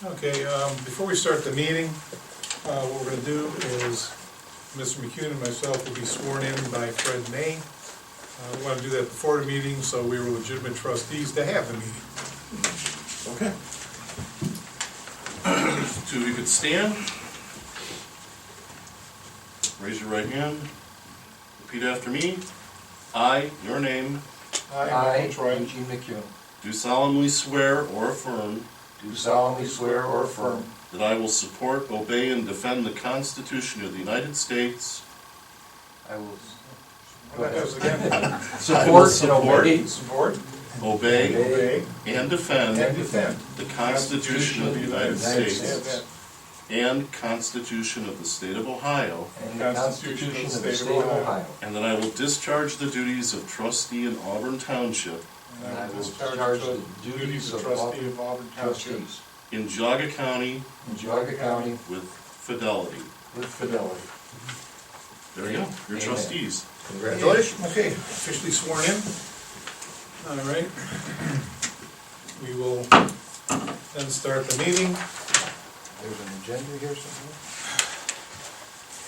Okay, before we start the meeting, what we're going to do is Mr. McCune and myself will be sworn in by Fred May. We want to do that before the meeting, so we were legitimate trustees to have the meeting. Okay. So you could stand. Raise your right hand. Repeat after me. I, your name, I, Eugene McCune, do solemnly swear or affirm do solemnly swear or affirm that I will support, obey, and defend the Constitution of the United States. I will That goes again. support and obey Support, Obey and defend and defend the Constitution of the United States States and Constitution of the State of Ohio, and the Constitution of the State of Ohio. and that I will discharge the duties of trustee in Auburn Township and I will discharge discharge the the duties of trustee of Auburn Township Trustees in Geauga County in Geauga County with fidelity. with fidelity. There you go, you're Amen. trustees. Congratulations. Okay, officially sworn in. All right. We will then start the meeting. There's an agenda here somewhere.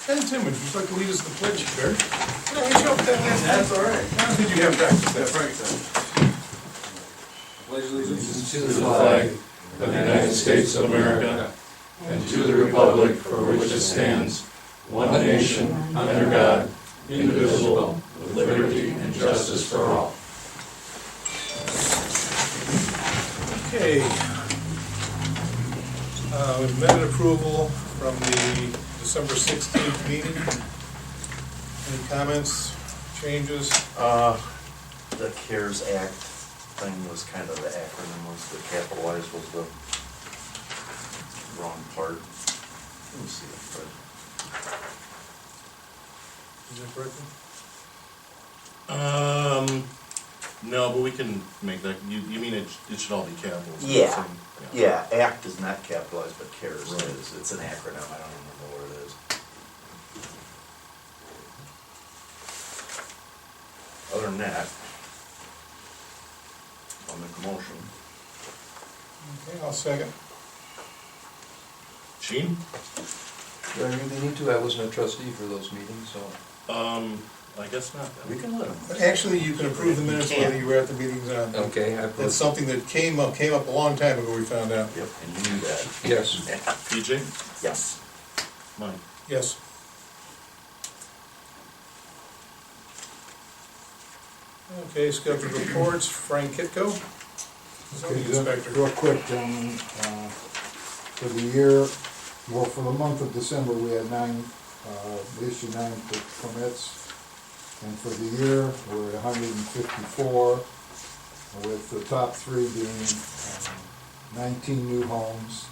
And Tim, would you like to lead us in the pledge, Barry? Did I hit you up that last time? That's all right. How did you have practice that? Pledge allegiance To the flag of the United States of America and to the republic for which it stands, one nation, under God, indivisible, with liberty and justice for all. Okay. Minute approval from the December 16th meeting. Any comments, changes? The CARES Act thing was kind of the acronym, was the capitalized was the wrong part. Let me see if Is that correct? No, but we can make that, you mean it should all be capitals? Yeah. Yeah, ACT is not capitalized, but CARES Right. is. It's an acronym, I don't even remember what it is. Other than that, I'll make a motion. Okay, I'll second. Gene? Do I really need to? I wasn't a trustee for those meetings, so. I guess not. We can let them. But actually, you can approve the minutes whether you were at the meetings or not. Okay, That's something that came up a long time ago, we found out. Yep, and you knew that. Yes. PJ? Yes. Mike? Yes. Okay, scheduled reports, Frank Kitco. Zoning Okay, inspector. real quick, gentlemen, for the year, well, for the month of December, we had we issued 9 permits. And for the year, we're at 154, with the top 3 being 19 new homes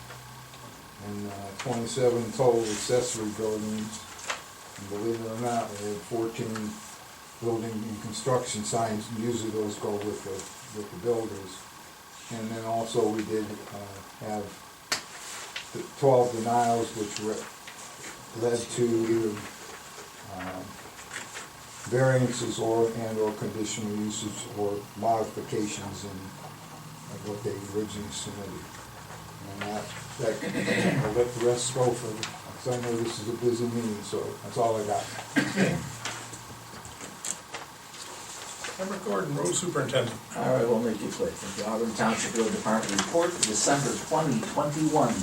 and 27 total accessory buildings. And believe it or not, we had 14 building and construction signs, and usually those go with the builders. And then also we did have the 12 denials, which led to either variances or conditional usage or modifications in what they originally submitted. And that I'll let the rest go because I know this is a busy meeting, so that's all I got. Robert Gordon, road superintendent. All right, we'll make it quick. The Auburn Township Road Department report for December 2021.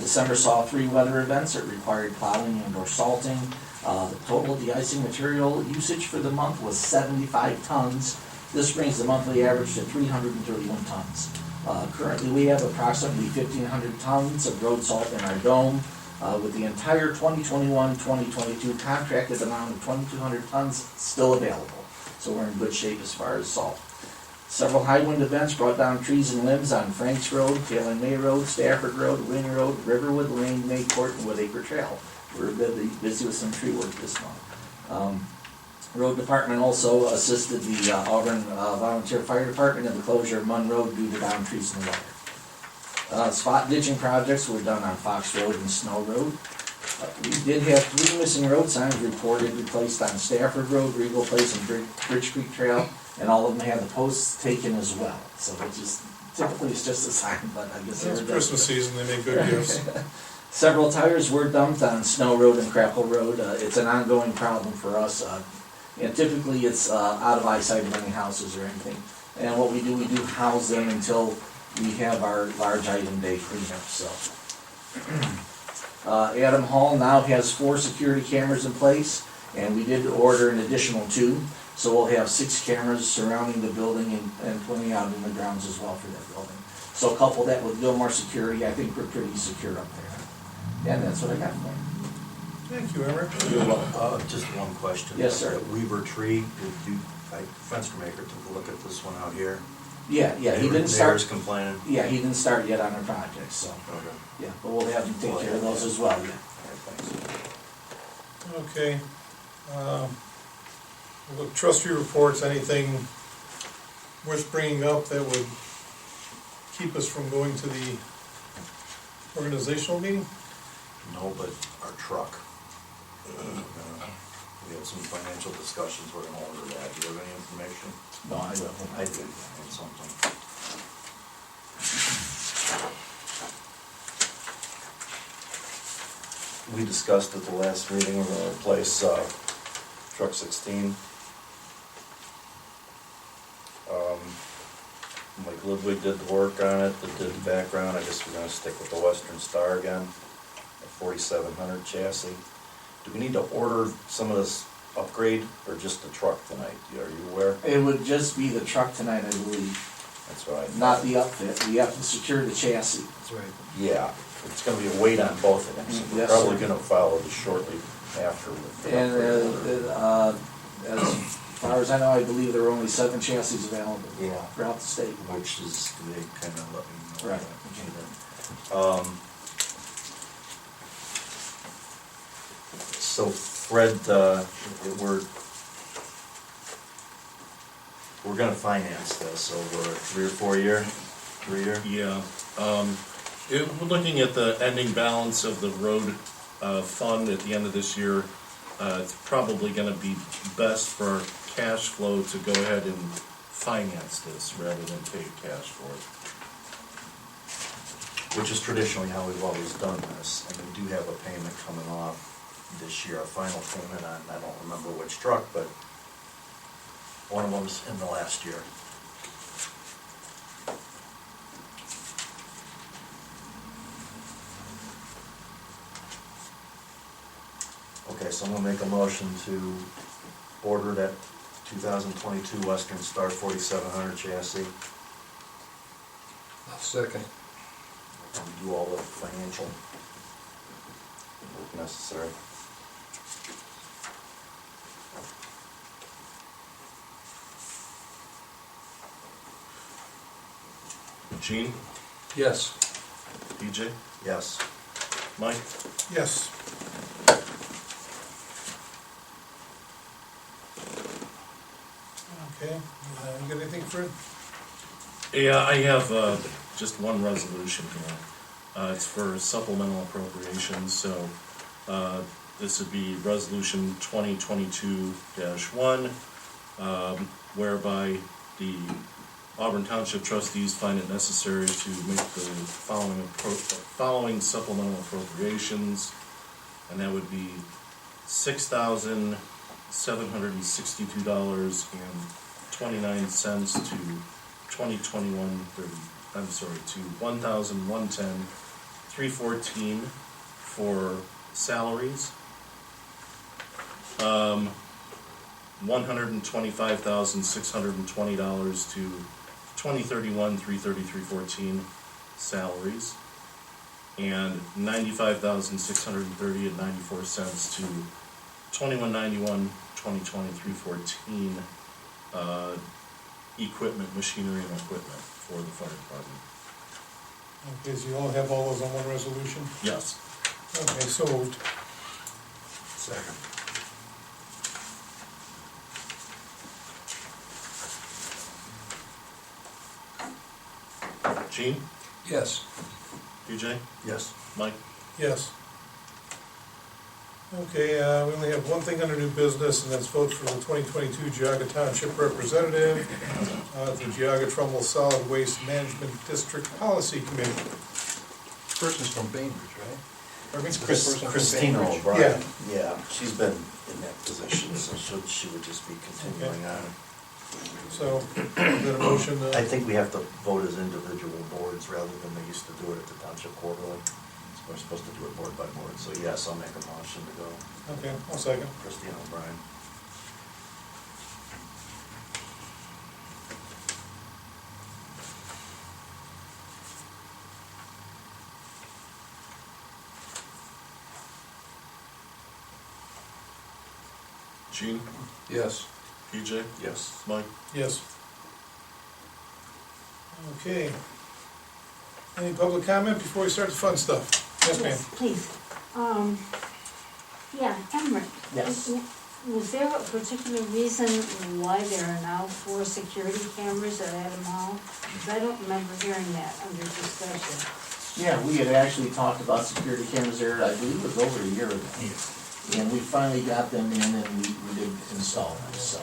December saw 3 weather events that required plowing and or salting. The total de-icing material usage for the month was 75 tons. This brings the monthly average to 331 tons. Currently, we have approximately 1,500 tons of road salt in our dome, with the entire 2021-2022 contracted amount of 2,200 tons still available. So we're in good shape as far as salt. Several high wind events brought down trees and limbs on Franks Road, Taylor May Road, Stafford Road, Ring Road, Riverwood Lane, Maycourt, and Woodacre Trail. We're busy with some tree work this month. Road Department also assisted the Auburn Volunteer Fire Department in the closure of Munn Road due to down trees in the weather. Spot ditching projects were done on Fox Road and Snow Road. We did have 3 missing road signs reported replaced on Stafford Road, Regal Place, and Bridge Creek Trail, and all of them had the posts taken as well. So typically it's just a sign, but I guess they It's were Christmas season, they make good gifts. Several tires were dumped on Snow Road and Crackle Road. It's an ongoing problem for us. And typically it's out of eyesight of any houses or anything. And what we do house them until we have our large item day cleanup, so. Adam Hall now has 4 security cameras in place, and we did order an additional 2. So we'll have 6 cameras surrounding the building and 20 out in the grounds as well for that building. So couple that with Gilmore Security, I think we're pretty secure up there. And that's what I got for you. Thank you, Emmer. Just one question. Yes, sir. At Weaver Tree, Fenster Maker took a look at this one out here. Yeah, he didn't Neighbors start, complaining. yeah, he didn't start yet on our project, so, Okay. yeah, but we'll have him take care of those as well, yeah. Okay. Look, trustee reports, anything worth bringing up that would keep us from going to the organizational meeting? No, but our truck. We had some financial discussions, we're gonna order that. Do you have any information? No, I don't. I did, I had something. We discussed at the last meeting, we're gonna replace, truck 16. Mike Ludwig did the work on it, did the background. I guess we're gonna stick with the Western Star again, a 4700 chassis. Do we need to order some of this upgrade or just the truck tonight? Are you aware? It would just be the truck tonight, I believe, That's what I thought. not the upfit. We have to secure the chassis. That's right. Yeah, it's gonna be a weight on both of them, so we're Yes, probably sir. gonna follow this shortly after with the And upgrade. as far as I know, I believe there are only 7 chassis available Yeah. throughout the state. Which is, they kinda let me know. Right. that. So Fred, we're gonna finance this over a 3 or 4 year, 3 year? Yeah, we're looking at the ending balance of the road fund at the end of this year. It's probably gonna be best for our cash flow to go ahead and finance this rather than pay cash for it. Which is traditionally how we've always done this, and we do have a payment coming off this year, a final payment on, I don't remember which truck, but one of them's in the last year. Okay, so I'm gonna make a motion to order that 2022 Western Star 4700 chassis. Second. And do all the financial work necessary. Gene, Yes. DJ, Yes. Mike? Yes. Okay, you got anything, Fred? Yeah, I have just one resolution here. It's for supplemental appropriations, so this would be resolution 2022-1, whereby the Auburn Township Trustees find it necessary to make the following supplemental appropriations, and that would be $6,762.29 to 1,110,314 for salaries. $125,620 to 2031-333-14 salaries, and $95,630.94 to 2191-2023-14 equipment, machinery and equipment for the fire department. Okay, so you all have all those on one resolution? Yes. Okay, so moved. Second. Gene, Yes. DJ, Yes. Mike? Yes. Okay, we only have one thing under new business, and that's vote for the 2022 Geauga Township Representative, the Geauga Trumbull Solid Waste Management District Policy Committee. Person's from Bainbridge, right? Pardon me? Christina Yeah. O'Brien, yeah, she's been in that position, so she would just be continuing on. So, is that a motion? I think we have to vote as individual boards rather than they used to do it at the township quarterly. So we're supposed to do it board by board, so yes, I'll make a motion to go. Okay, I'll second. Christina O'Brien. Gene, Yes. PJ, Yes. Mike? Yes. Okay. Any public comment before we start the fun stuff? Yes, ma'am. Please. Yeah, Emmerich. Yes. Was there a particular reason why there are now 4 security cameras at Adam Hall? Because I don't remember hearing that under discussion. Yeah, we had actually talked about security cameras there, I believe it was over a year ago. And we finally got them in and we did install them, so.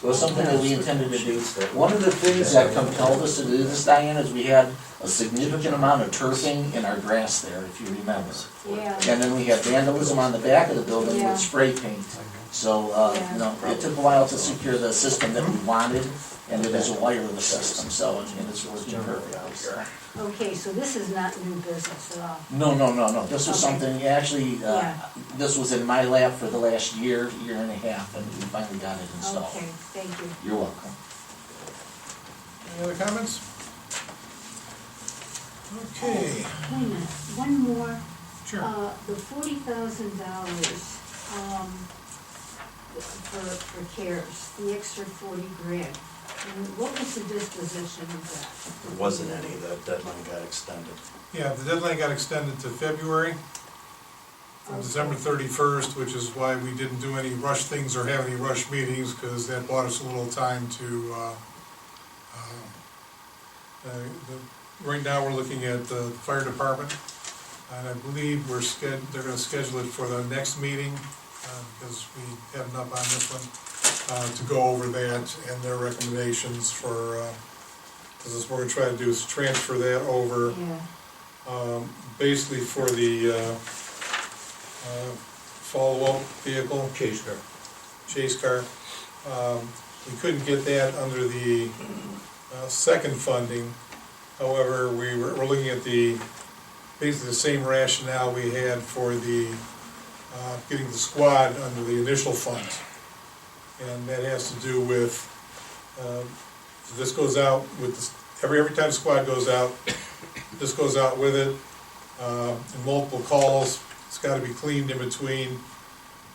So it's something that we intended to do. One of the things that compelled us to do this, Diane, is we had a significant amount of turfing in our grass there, if you remember. Yeah. And then we had vandalism on the back of the building Yeah. with spray paint. So, you know, it took a while to secure the system that we wanted, and it is a wireless system, so, and it's working perfectly, so. Okay, so this is not new business at all? No, this was Okay. something, actually, Yeah. this was in my lap for the last year and a half, and we finally got it installed. Okay, thank you. You're welcome. Any other comments? Okay. Wait a minute, one more. Sure. The $40,000, for CARES, the extra 40 grand. And what was the disposition of that? There wasn't any, the deadline got extended. Yeah, the deadline got extended to February, from December 31st, which is why we didn't do any rush things or have any rush meetings, because that bought us a little time to, right now, we're looking at the fire department, and I believe they're gonna schedule it for the next meeting, because we have enough on this one, to go over that and their recommendations for, because what we're gonna try to do is transfer that over, Yeah, basically for the, follow-up vehicle. Chase car. Chase car. We couldn't get that under the second funding. However, we're looking at basically the same rationale we had for the getting the squad under the initial funds. And that has to do with, this goes out with, every time the squad goes out, this goes out with it, in multiple calls. It's gotta be cleaned in between,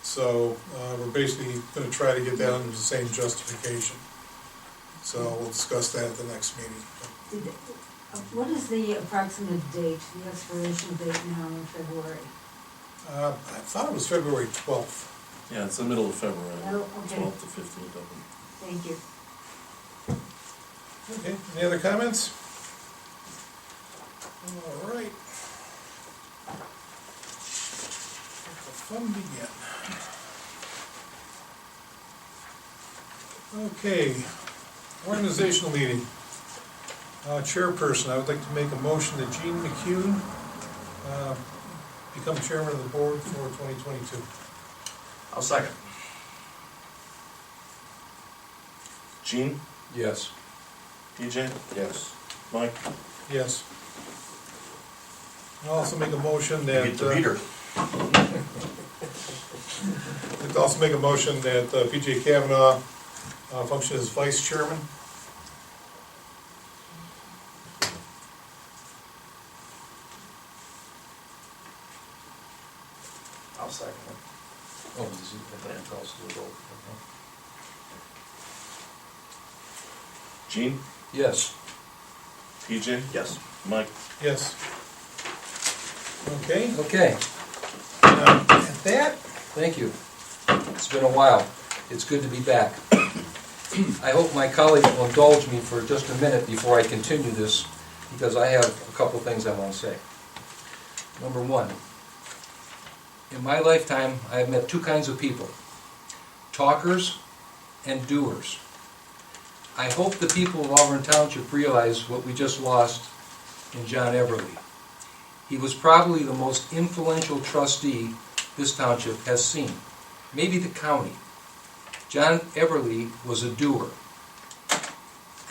so, we're basically gonna try to get that under the same justification. So we'll discuss that at the next meeting. what is the approximate date, the expiration date now in February? I thought it was February 12th. Yeah, it's the middle of February, Oh, okay. 12th to 15th of them. Thank you. Okay, any other comments? All right. Let the fun begin. Okay, organizational meeting. Chairperson, I would like to make a motion that Gene McCune become chairman of the board for 2022. I'll second. Gene, Yes. PJ, Yes. Mike? Yes. I'll also make a motion that. Get the reader. I'd also make a motion that PJ Kavanaugh function as vice chairman. I'll second it. Oh, this is, I thought it calls to a vote. Gene, Yes. PJ, Yes. Mike? Yes. Okay, Okay, at that, thank you. It's been a while. It's good to be back. I hope my colleagues will indulge me for just a minute before I continue this, because I have a couple things I want to say. Number one, In my lifetime, I have met two kinds of people, talkers and doers. I hope the people of Auburn Township realize what we just lost in John Everly. He was probably the most influential trustee this township has seen, maybe the county. John Everly was a doer.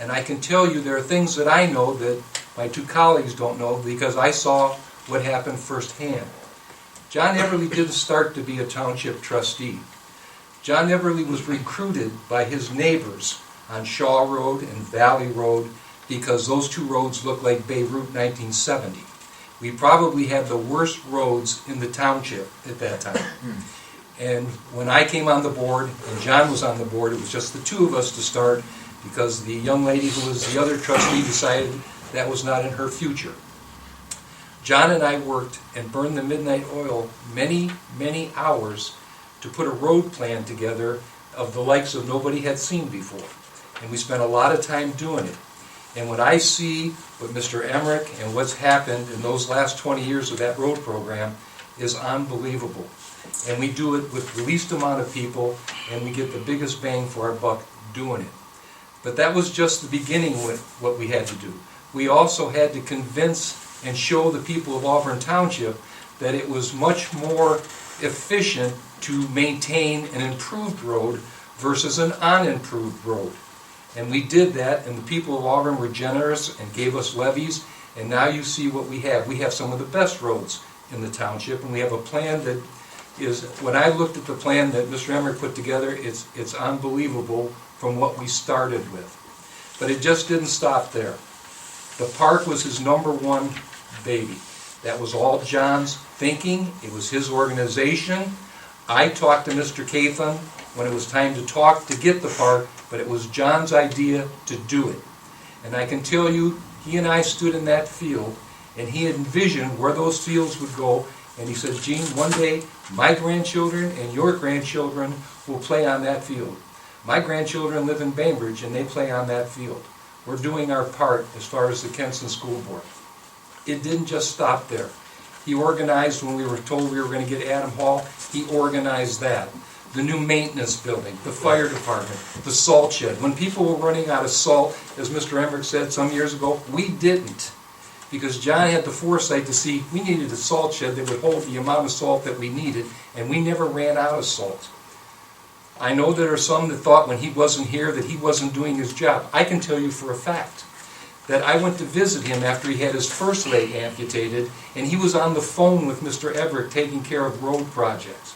And I can tell you there are things that I know that my two colleagues don't know because I saw what happened firsthand. John Everly didn't start to be a township trustee. John Everly was recruited by his neighbors on Shaw Road and Valley Road because those two roads looked like Beirut 1970. We probably had the worst roads in the township at that time. And when I came on the board and John was on the board, it was just the two of us to start because the young lady who was the other trustee decided that was not in her future. John and I worked and burned the midnight oil many, many hours to put a road plan together of the likes of nobody had seen before. And we spent a lot of time doing it. And when I see what Mr. Emmerich and what's happened in those last 20 years of that road program is unbelievable. And we do it with the least amount of people, and we get the biggest bang for our buck doing it. But that was just the beginning with what we had to do. We also had to convince and show the people of Auburn Township that it was much more efficient to maintain an improved road versus an unimproved road. And we did that, and the people of Auburn were generous and gave us levies, and now you see what we have. We have some of the best roads in the township, and we have a plan that is, when I looked at the plan that Mr. Emmerich put together, it's unbelievable from what we started with. But it just didn't stop there. The park was his number one baby. That was all John's thinking. It was his organization. I talked to Mr. Cathan when it was time to talk to get the park, but it was John's idea to do it. And I can tell you, he and I stood in that field, and he envisioned where those fields would go, and he said, Gene, one day my grandchildren and your grandchildren will play on that field. My grandchildren live in Bainbridge, and they play on that field. We're doing our part as far as the Kensington School Board. It didn't just stop there. He organized, when we were told we were going to get Adam Hall, he organized that. The new maintenance building, the fire department, the salt shed. When people were running out of salt, as Mr. Emmerich said some years ago, we didn't. Because John had the foresight to see we needed a salt shed that would hold the amount of salt that we needed, and we never ran out of salt. I know there are some that thought when he wasn't here that he wasn't doing his job. I can tell you for a fact that I went to visit him after he had his first leg amputated, and he was on the phone with Mr. Everett taking care of road projects.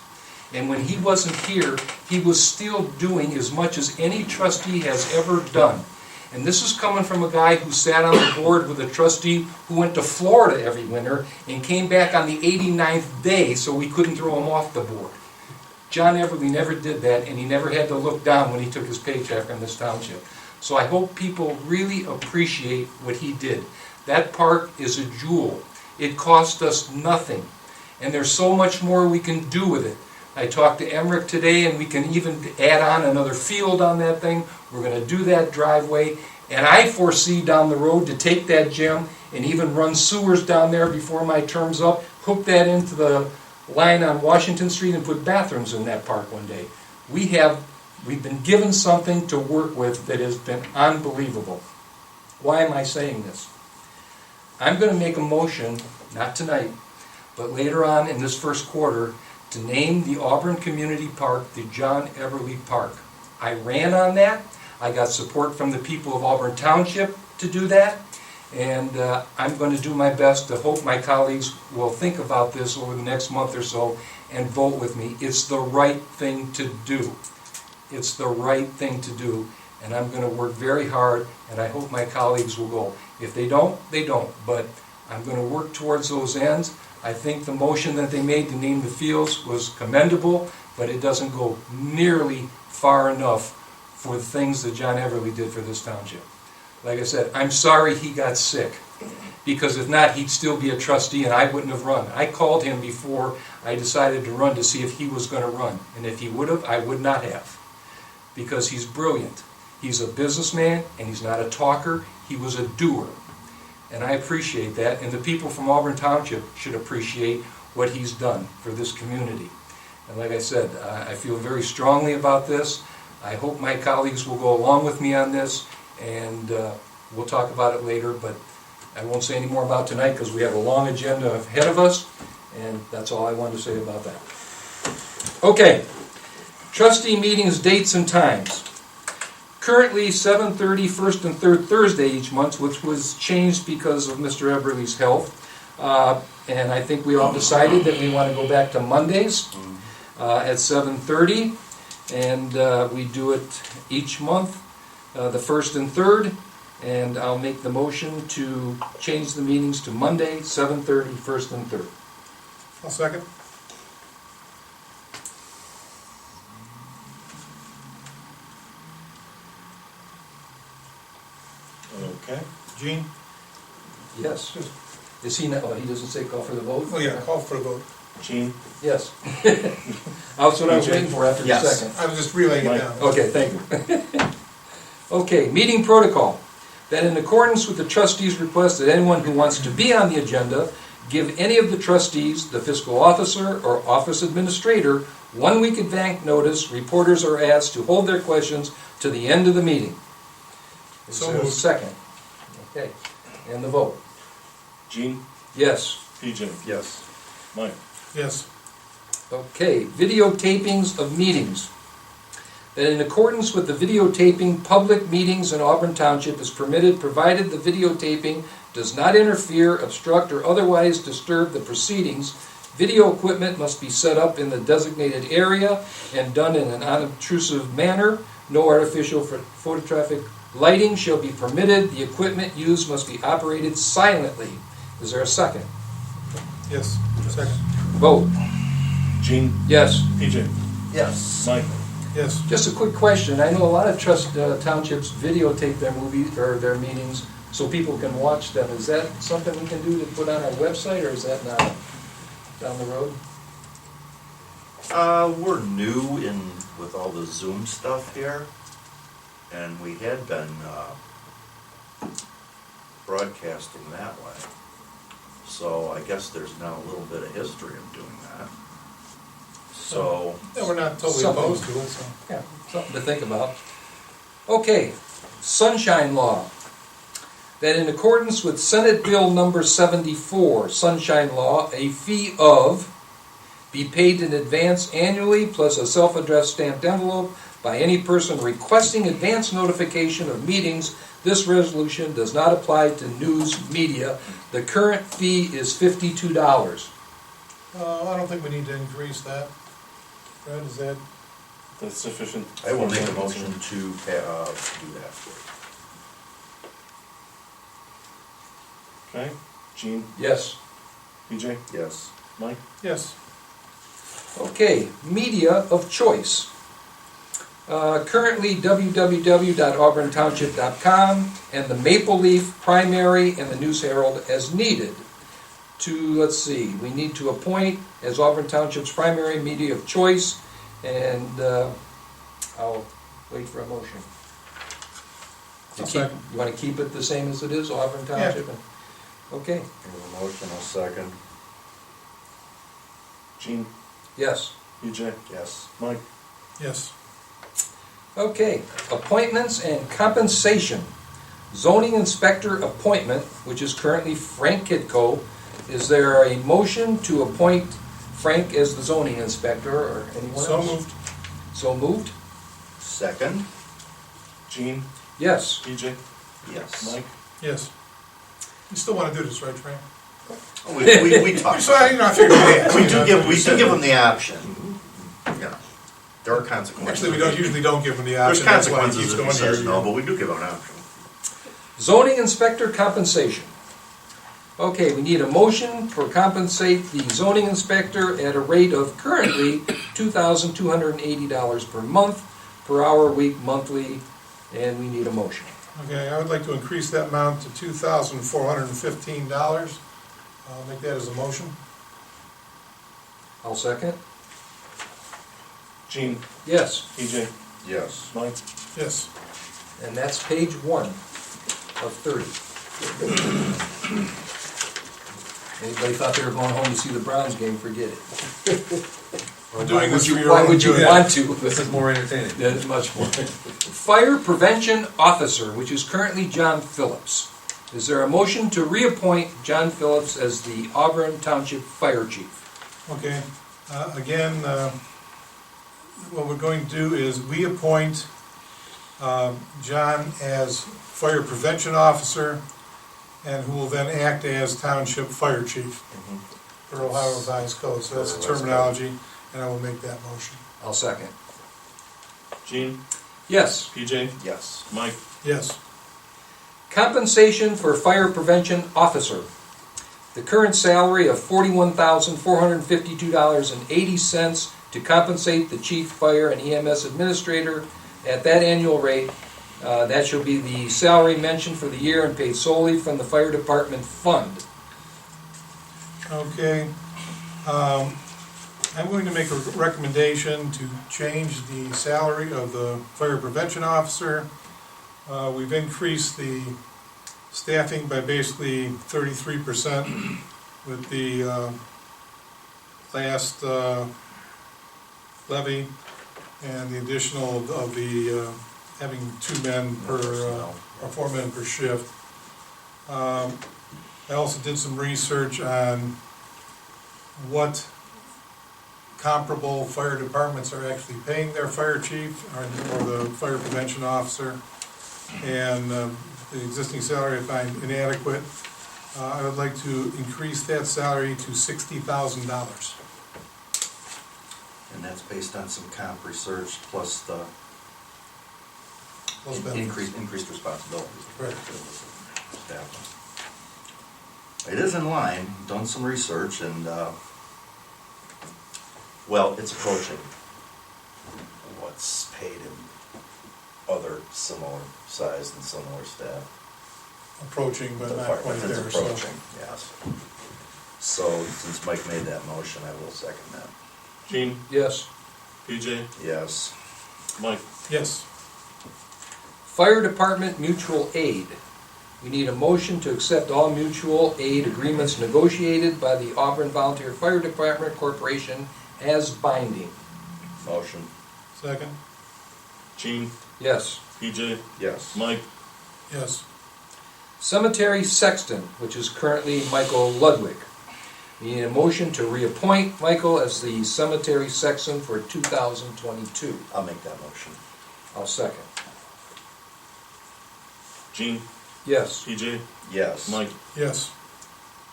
And when he wasn't here, he was still doing as much as any trustee has ever done. And this is coming from a guy who sat on the board with a trustee who went to Florida every winter and came back on the 89th day so we couldn't throw him off the board. John Everly never did that, and he never had to look down when he took his paycheck in this township. So I hope people really appreciate what he did. That park is a jewel. It cost us nothing. And there's so much more we can do with it. I talked to Emmerich today, and we can even add on another field on that thing. We're going to do that driveway. And I foresee down the road to take that gym and even run sewers down there before my term's up, hook that into the line on Washington Street and put bathrooms in that park one day. We've been given something to work with that has been unbelievable. Why am I saying this? I'm going to make a motion, not tonight, but later on in this first quarter, to name the Auburn Community Park the John Everly Park. I ran on that. I got support from the people of Auburn Township to do that. And I'm going to do my best to hope my colleagues will think about this over the next month or so and vote with me. It's the right thing to do. It's the right thing to do. And I'm going to work very hard, and I hope my colleagues will go. If they don't, they don't. But I'm going to work towards those ends. I think the motion that they made to name the fields was commendable, but it doesn't go nearly far enough for the things that John Everly did for this township. Like I said, I'm sorry he got sick, because if not, he'd still be a trustee and I wouldn't have run. I called him before I decided to run to see if he was going to run, and if he would have, I would not have, because he's brilliant. He's a businessman, and he's not a talker. He was a doer. And I appreciate that, and the people from Auburn Township should appreciate what he's done for this community. And like I said, I feel very strongly about this. I hope my colleagues will go along with me on this, and we'll talk about it later, but I won't say any more about tonight because we have a long agenda ahead of us, and that's all I wanted to say about that. Okay, trustee meetings, dates and times. Currently 7:30, first and third Thursday each month, which was changed because of Mr. Everly's health. And I think we all decided that we want to go back to Mondays at 7:30, and we do it each month, the first and third, and I'll make the motion to change the meetings to Monday, 7:30, first and third. I'll second. Okay. Gene? Yes. Is he not, oh, he doesn't say call for the vote? Oh, yeah, call for the vote. Gene? Yes. That's what I was waiting for after the Yes. second. I was just relaying it Mike. down. Okay, thank you. Okay, meeting protocol. That in accordance with the trustees' request that anyone who wants to be on the agenda give any of the trustees, the fiscal officer, or office administrator 1 week advance notice. Reporters are asked to hold their questions to the end of the meeting. Is So there a moved. second? Okay, and the vote. Gene? Yes. PJ? Yes. Mike? Yes. Okay, videotapings of meetings. That in accordance with the videotaping, public meetings in Auburn Township is permitted provided the videotaping does not interfere, obstruct, or otherwise disturb the proceedings. Video equipment must be set up in the designated area and done in an unobtrusive manner. No artificial photographic lighting shall be permitted. The equipment used must be operated silently. Is there a second? Yes. Second. Vote. Gene? Yes. PJ? Yes. Mike? Yes. Just a quick question. I know a lot of townships videotape their movies or their meetings so people can watch them. Is that something we can do to put on our website, or is that not down the road? We're new in with all the Zoom stuff here, and we had been broadcasting that way. So I guess there's now a little bit of history of doing that. So, Yeah, we're not totally Something. opposed to it, so. Yeah, something to think about. Okay, Sunshine Law. That in accordance with Senate Bill number 74, Sunshine Law, a fee of be paid in advance annually plus a self-addressed stamped envelope by any person requesting advance notification of meetings. This resolution does not apply to news media. The current fee is $52. I don't think we need to increase that. Fred, is that? That's sufficient. I will make a motion to do that. Okay. Gene? Yes. PJ? Yes. Mike? Yes. Okay, media of choice. Currently www.auburntownship.com and the Maple Leaf Primary and the News Herald as needed. Let's see, we need to appoint as Auburn Township's primary media of choice, and I'll wait for a motion. I'll second. You want to keep it the same as it is, Auburn Township? Okay, Here's a motion, I'll second. Gene? yes. PJ? Yes. Mike? Yes. Okay, appointments and compensation. Zoning inspector appointment, which is currently Frank Kitco. Is there a motion to appoint Frank as the zoning inspector, or anyone So else? moved. So moved? Second? Gene? Yes. PJ? Yes. Mike? Yes. You still want to do this, right, Frank? We talked. So, I figured we had. We do give them the option. You know, there are consequences. Actually, we usually don't give him the There's option. That's why he consequences keeps if he going says here. no, but we do give them an option. Zoning inspector compensation. Okay, we need a motion for compensate the zoning inspector at a rate of currently $2,280 per month, per hour, week, monthly, and we need a motion. Okay, I would like to increase that amount to $2,415. I'll make that as a motion. I'll second. Gene? Yes, PJ? Yes. Mike? Yes. and that's page 1 of 30. Anybody thought they were going home to see the Browns game, forget it. We're doing this for your Why own would you good. want to? This is more entertaining. That's much more. Fire Prevention Officer, which is currently John Phillips. Is there a motion to reappoint John Phillips as the Auburn Township Fire Chief? Okay, again, what we're going to do is we appoint John as Fire Prevention Officer, and who will then act as Township Fire Chief for Ohio Revised Code. So that's the terminology, and I will make that motion. I'll second. Gene, Yes. PJ, Yes. Mike, Yes. Compensation for Fire Prevention Officer. The current salary of $41,452.80 to compensate the Chief Fire and EMS Administrator at that annual rate. That shall be the salary mentioned for the year and paid solely from the Fire Department Fund. Okay, I'm going to make a recommendation to change the salary of the Fire Prevention Officer. We've increased the staffing by basically 33% with the last levy, and the additional of the having 2 men per, or 4 men per shift. I also did some research on what comparable fire departments are actually paying their fire chief or the fire prevention officer, and the existing salary I find inadequate. I would like to increase that salary to $60,000. And that's based on some comp research plus the Plus benefits. increased responsibilities. Right. Staff. It is in line, done some research, and, well, it's approaching what's paid in other similar sized and similar staff. Approaching, but not quite It's there, so. approaching, yes. So, since Mike made that motion, I will second that. Gene, Yes. PJ, Yes. Mike, Yes. Fire Department Mutual Aid. We need a motion to accept all mutual aid agreements negotiated by the Auburn Volunteer Fire Department Corporation as binding. Motion. Second? Gene, Yes. PJ, Yes. Mike, Yes. Cemetery Sexton, which is currently Michael Ludwig. We need a motion to reappoint Michael as the Cemetery Sexton for 2022. I'll make that motion. I'll second. Gene, Yes. PJ, Yes. Mike, Yes.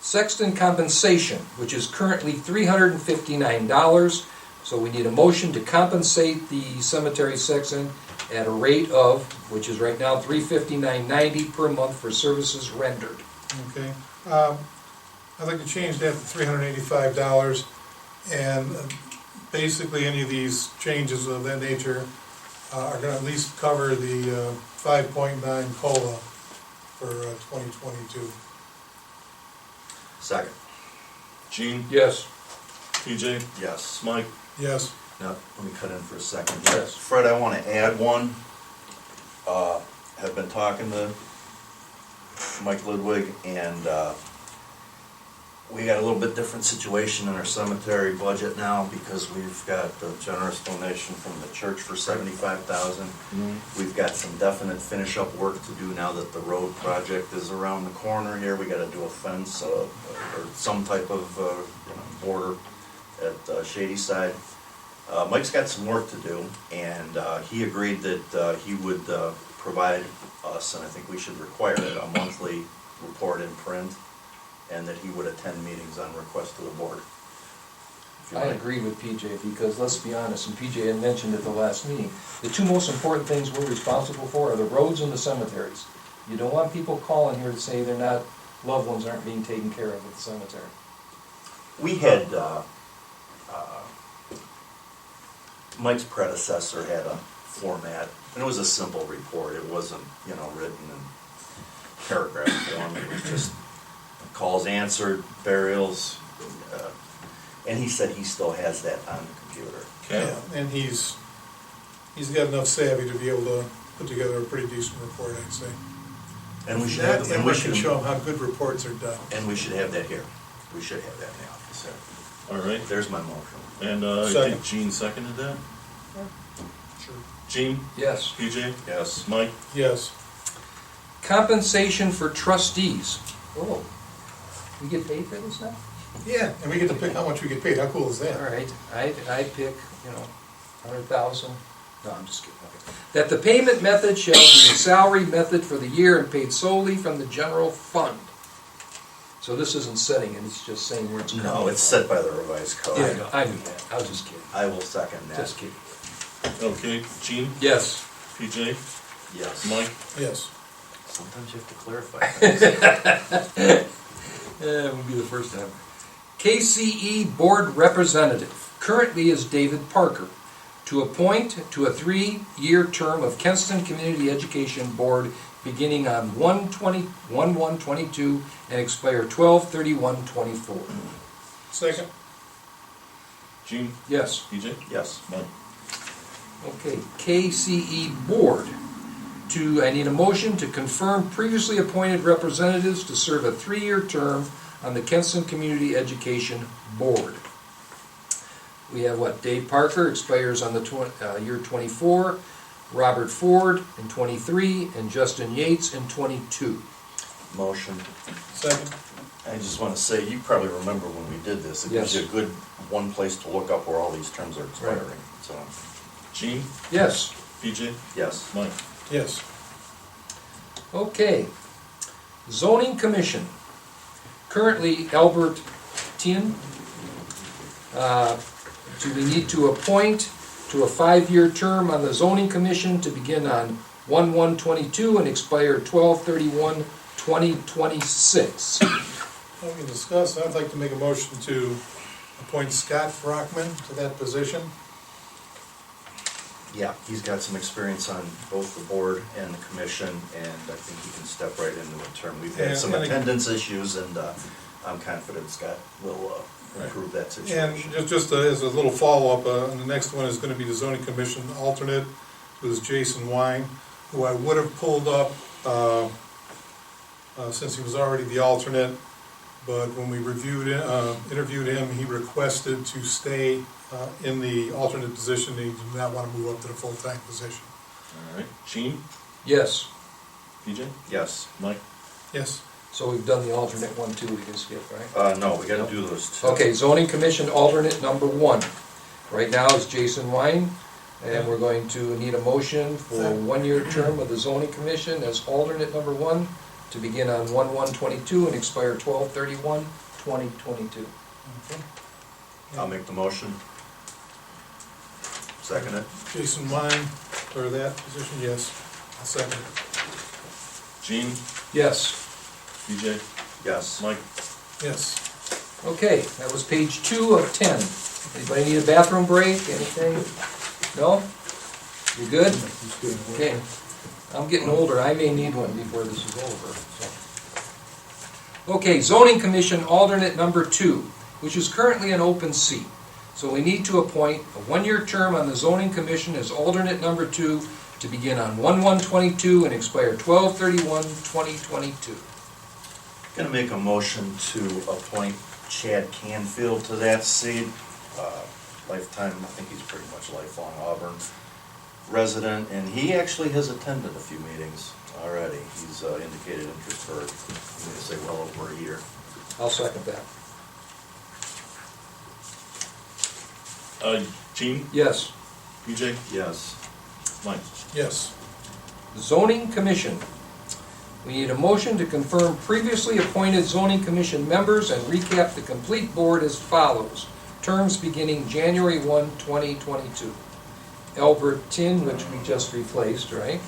Sexton compensation, which is currently $359, so we need a motion to compensate the cemetery sexton at a rate of, which is right now $359.90 per month for services rendered. Okay. I'd like to change that to $385, and basically any of these changes of that nature are gonna at least cover the 5.9 COLA for 2022. Second. Gene, Yes. PJ, Yes. Mike, Yes. Now, let me cut in for a second. Yes. Fred, I want to add one. Have been talking to Mike Ludwig, and we got a little bit different situation in our cemetery budget now because we've got the generous donation from the church for $75,000. We've got some definite finish-up work to do now that the road project is around the corner here. We got to do a fence or some type of border at Shady Side. Mike's got some work to do, and he agreed that he would provide us, and I think we should require it, a monthly report in print, and that he would attend meetings on request of the board. If you I like. agree with PJ, because let's be honest, and PJ had mentioned at the last meeting, the two most important things we're responsible for are the roads and the cemeteries. You don't want people calling here to say loved ones aren't being taken care of at the cemetery. We had, Mike's predecessor had a format, and it was a simple report. It wasn't, written in paragraph form. It was just calls answered, burials, and he said he still has that on the computer. okay. Yeah, and he's got enough savvy to be able to put together a pretty decent report, I'd say. And we should That, have, and we should show him how good reports are done. and we should have that here. We should have that in the office. All right, There's my motion. and I Second. think Gene seconded that? Sure. Gene, Yes. PJ, Yes. Mike? Yes. Compensation for trustees. Oh, we get paid for this now? Yeah, and we get to pick how much we get paid, how cool is All that? right, I pick, 100,000, no, I'm just kidding. Okay. That the payment method shall be the salary method for the year and paid solely from the general fund. So this isn't setting it, it's just saying where it's coming No, it's from. set by the revised code. Yeah, I knew that, I was just kidding, I will second that. just kidding. Okay, Gene, Yes. PJ, Yes. Mike? Yes. Sometimes you have to clarify things. It would be the first time. KCE Board Representative, currently is David Parker, to appoint to a 3-year term of Kensington Community Education Board beginning on 1/1/22 and expire 12/31/24. Second? Gene, Yes. PJ, Yes. Mike? Okay, KCE Board, I need a motion to confirm previously appointed representatives to serve a 3-year term on the Kensington Community Education Board. We have Dave Parker expires on the year 24, Robert Ford in 23, and Justin Yates in 22. Motion. Second? I just want to say, you probably remember when we did this. It gives you a Yes. good one place to look up where all these terms are expiring. So, Gene, Yes. PJ, yes. Mike? Yes. Okay. Zoning Commission. Currently Albert Jan. Do we need to appoint to a 5-year term on the Zoning Commission to begin on 1/1/22 and expire 12/31/2026? We can discuss, I'd like to make a motion to appoint Scott Brockman to that position. Yeah, he's got some experience on both the board and the commission, and I think he can step right into a term. We've had some And- attendance issues, and I'm confident Scott will improve that And situation. just as a little follow-up, the next one is gonna be the zoning commission alternate, who is Jason Wine, who I would have pulled up, since he was already the alternate, but when we interviewed him, he requested to stay in the alternate position. He did not want to move up to the full-time position. All right, Gene, Yes. PJ, Yes. Mike? Yes. So we've done the alternate one too, we can skip, right? No, we gotta do those two. Okay, Zoning Commission alternate number 1. Right now is Jason Wine, and we're going to need a motion for a 1-year term of the Zoning Commission as alternate number 1 to begin on 1/1/22 and expire 12/31/2022. Okay. I'll make the motion. Second it. Jason Wine, for that position, yes. I'll second it. Gene, Yes. PJ, Yes. Mike? Yes. Okay, that was page 2 of 10. Anybody need a bathroom break, anything? No? You good? Okay. I'm getting older, I may need one before this is over. So. Okay, Zoning Commission alternate number 2, which is currently an open seat. So we need to appoint a 1-year term on the Zoning Commission as alternate number 2 to begin on 1/1/22 and expire 12/31/2022. Gonna make a motion to appoint Chad Canfield to that seat. Lifetime, I think he's pretty much lifelong Auburn resident, and he actually has attended a few meetings already. He's indicated interest for, I'm gonna say, well over a year. I'll second that. Gene, Yes. PJ, Yes. Mike? Yes. Zoning Commission. We need a motion to confirm previously appointed Zoning Commission members and recap the complete board as follows. Terms beginning January 1, 2022. Albert Tin, which we just replaced, right?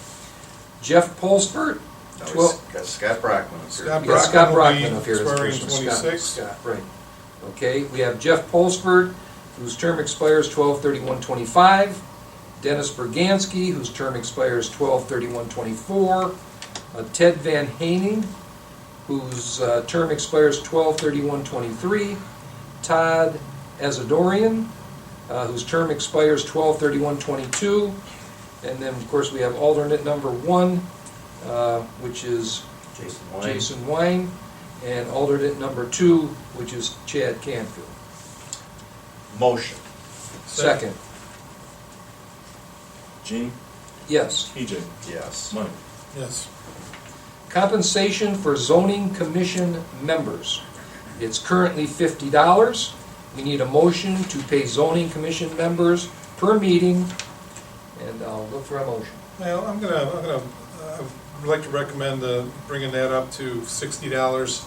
Jeff Polspert. No, Twelve- he's got Scott Brockman up here. Scott We got Scott Brockman will be Brockman up here as the expiring person. Scott- 26. Scott, right. Okay, we have Jeff Polspert, whose term expires 12/31/25. Dennis Bergansky, whose term expires 12/31/24. Ted Van Haning, whose term expires 12/31/23. Todd Azadorian, whose term expires 12/31/22. And then, of course, we have alternate number 1, which is Jason Wine. Jason Wine. and alternate number 2, which is Chad Canfield. Motion. Second. Gene, Yes. PJ, Yes. Mike. Yes. Compensation for zoning commission members. It's currently $50. We need a motion to pay zoning commission members per meeting, and I'll look for a motion. Well, I'd like to recommend bringing that up to $60.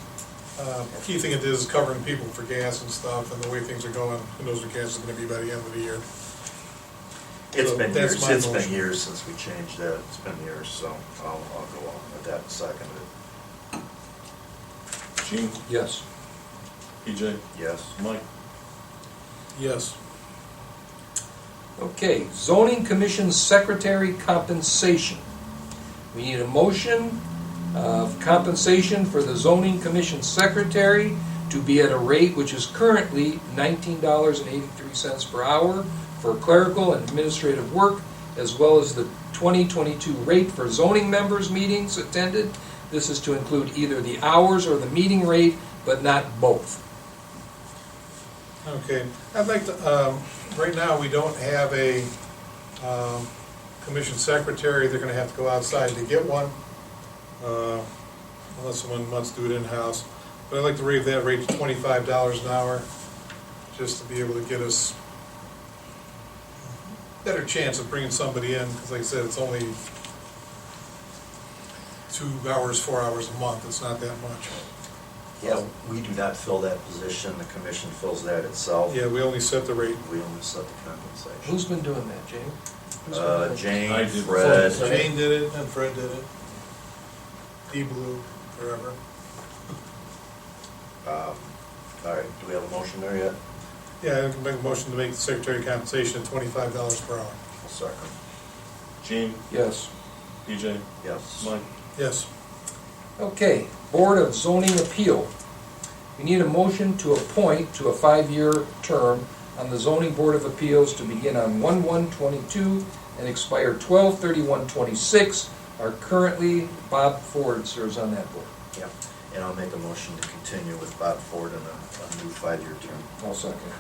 Key thing it is covering people for gas and stuff, and the way things are going, who knows what gas is gonna be by the end of the year. It's So been that's years, my it's been motion. years since we changed that, it's been years, so I'll go on with that second. Gene, Yes. PJ, Yes. Mike. Yes. Okay, zoning commission secretary compensation. We need a motion of compensation for the zoning commission secretary to be at a rate which is currently $19.83 per hour for clerical and administrative work, as well as the 2022 rate for zoning members' meetings attended. This is to include either the hours or the meeting rate, but not both. Okay, I'd like to, right now, we don't have a commission secretary. They're gonna have to go outside to get one, unless someone wants to do it in-house. But I'd like to raise that rate to $25 an hour, just to be able to get us better chance of bringing somebody in, because like I said, it's only 2 hours, 4 hours a month. It's not that much. Yeah, we do not fill that position, the commission fills that itself. Yeah, we only set the rate. We only set the compensation. Who's been doing that, Jane? Who's been doing that? I Jane, did. Fred, Jane did it, and Fred did it. D-Blue, forever. all right, do we have a motion there yet? Yeah, I can make a motion to make the secretary compensation at $25 per hour. I'll second. Gene, Yes. PJ, Yes. Mike. Yes. Okay, Board of Zoning Appeal. We need a motion to appoint to a 5-year term on the Zoning Board of Appeals to begin on 1/1/22 and expire 12/31/26. Our currently, Bob Ford serves on that board. Yeah, and I'll make a motion to continue with Bob Ford in a new 5-year term. I'll second.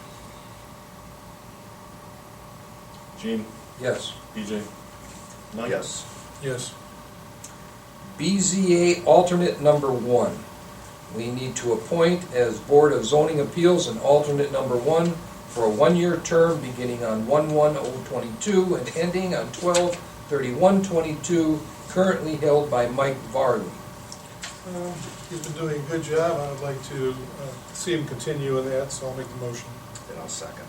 Gene, Yes. PJ, Mike. Yes. Yes. BZA alternate number 1. We need to appoint as Board of Zoning Appeals an alternate number 1 for a 1-year term beginning on 1/1/022 and ending on 12/31/22, currently held by Mike Varley. He's been doing a good job. I would like to see him continue in that, so I'll make the motion. And I'll second.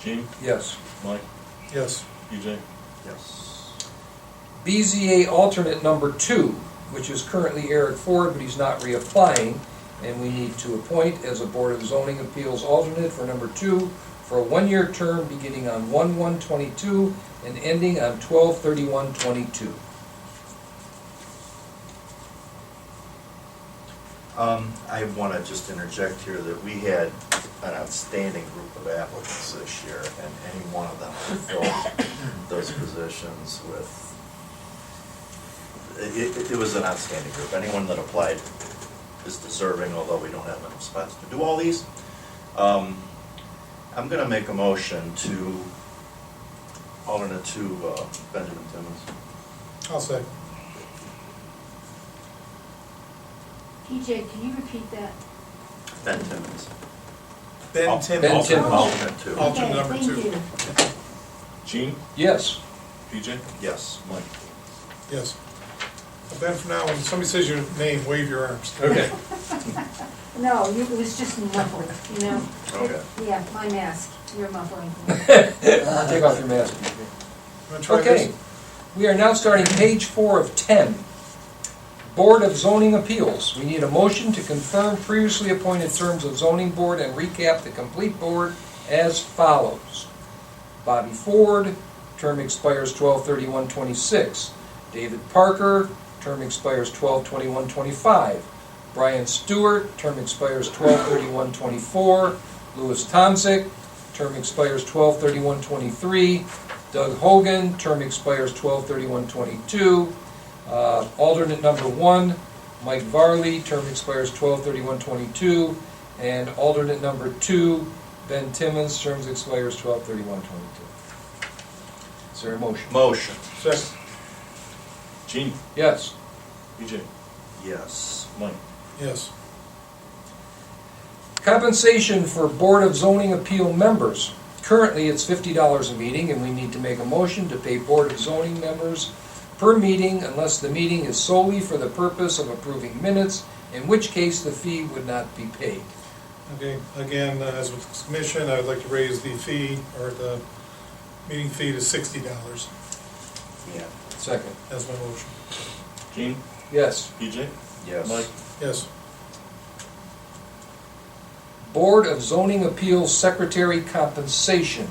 Gene, Yes. Mike, Yes. PJ. Yes. BZA alternate number 2, which is currently Eric Ford, but he's not reapplying, and we need to appoint as a Board of Zoning Appeals alternate for number 2 for a 1-year term beginning on 1/1/22 and ending on 12/31/22. I want to just interject here that we had an outstanding group of applicants this year, and any one of them fulfilled those positions with, it was an outstanding group. Anyone that applied is deserving, although we don't have enough spots to do all these. I'm going to make a motion to alternate to Benjamin Timmons. I'll say. PJ, can you repeat that? Ben Timmons. Ben Timmons. Ben Timmons. Alternate two. Alternate Okay, number 2. Thank you. Gene, Yes. PJ, Yes. Mike. Yes. Well, Ben, from now, when somebody says your name, wave your arms. Okay. No, it was just muffled, you know? Okay. Yeah, my mask, you're muffling. Take off your mask. Wanna try Okay, this? we are now starting page 4 of 10. Board of Zoning Appeals. We need a motion to confirm previously appointed terms of zoning board and recap the complete board as follows. Bobby Ford, term expires 12/31/26. David Parker, term expires 12/21/25. Brian Stewart, term expires 12/31/24. Louis Tomzik, term expires 12/31/23. Doug Hogan, term expires 12/31/22. Alternate number 1, Mike Varley, term expires 12/31/22, and alternate number 2, Ben Timmons, term expires 12/31/22. Is there a motion? Motion. Second. Gene, Yes. BJ, Yes. Mike. Yes. Compensation for Board of Zoning Appeal members. Currently, it's $50 a meeting, and we need to make a motion to pay Board of Zoning members per meeting unless the meeting is solely for the purpose of approving minutes, in which case the fee would not be paid. Okay, again, as with this commission, I'd like to raise the fee, or the meeting fee to $60. Yeah. Second. That's my motion. Gene, Yes. BJ, Yes. Mike. Yes. Board of Zoning Appeals Secretary compensation.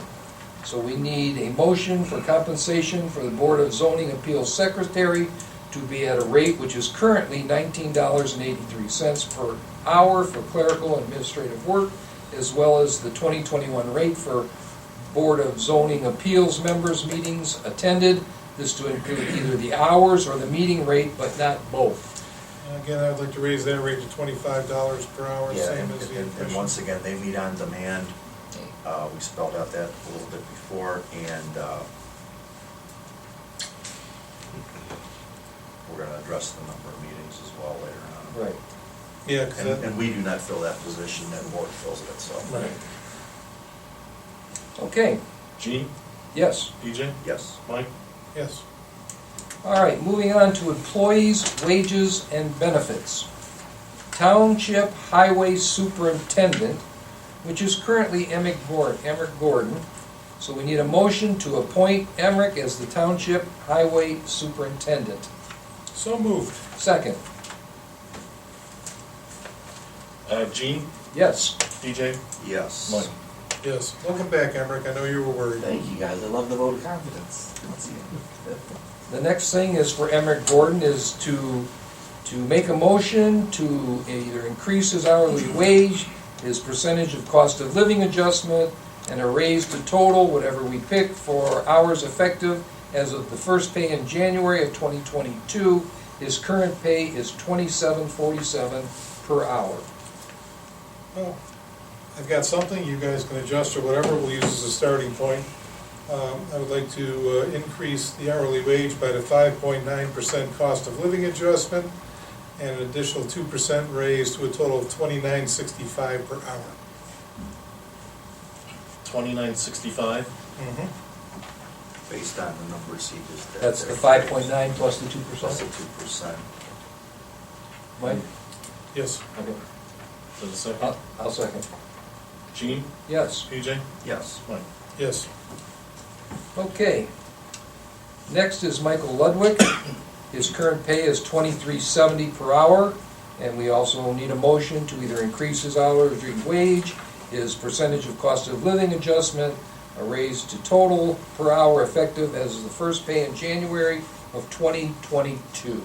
So we need a motion for compensation for the Board of Zoning Appeals Secretary to be at a rate which is currently $19.83 per hour for clerical and administrative work, as well as the 2021 rate for Board of Zoning Appeals members' meetings attended. This to include either the hours or the meeting rate, but not both. Again, I'd like to raise that rate to $25 per hour, Yeah, same and, as the and commission. once again, they meet on demand. We spelled out that a little bit before, and, we're gonna address the number of meetings as well later on. Right. Yeah, 'cause that- And we do not fill that position, that board fills it itself. right. Okay, Gene, yes. BJ, Yes. Mike. Yes. All right, moving on to employees' wages and benefits. Township Highway Superintendent, which is currently Emmerich Gordon. So we need a motion to appoint Emmerich as the Township Highway Superintendent. So moved. Second. Gene, Yes. BJ, Yes. Mike. Yes. Welcome back, Emmerich. I know you were worried. Thank you, guys. I love the vote of confidence. Let's see. The next thing is for Emmerich Gordon is to make a motion to either increase his hourly wage, his percentage of cost of living adjustment, and a raise to total, whatever we pick, for hours effective as of the first pay in January of 2022. His current pay is $27.47 per hour. Well, I've got something, you guys can adjust or whatever, we'll use as a starting point. I would like to increase the hourly wage by the 5.9% cost of living adjustment and an additional 2% raise to a total of $29.65 per hour. $29.65. Based on the numbers he just did. That's the there. 5.9 plus the Plus the 2%? 2%. Mike? Yes. Okay. For the second. I'll second. Gene, Yes. BJ, Yes. Mike. Yes. Okay. Next is Michael Ludwig. His current pay is $23.70 per hour, and we also need a motion to either increase his hourly wage, his percentage of cost of living adjustment, a raise to total per hour effective as of the first pay in January of 2022.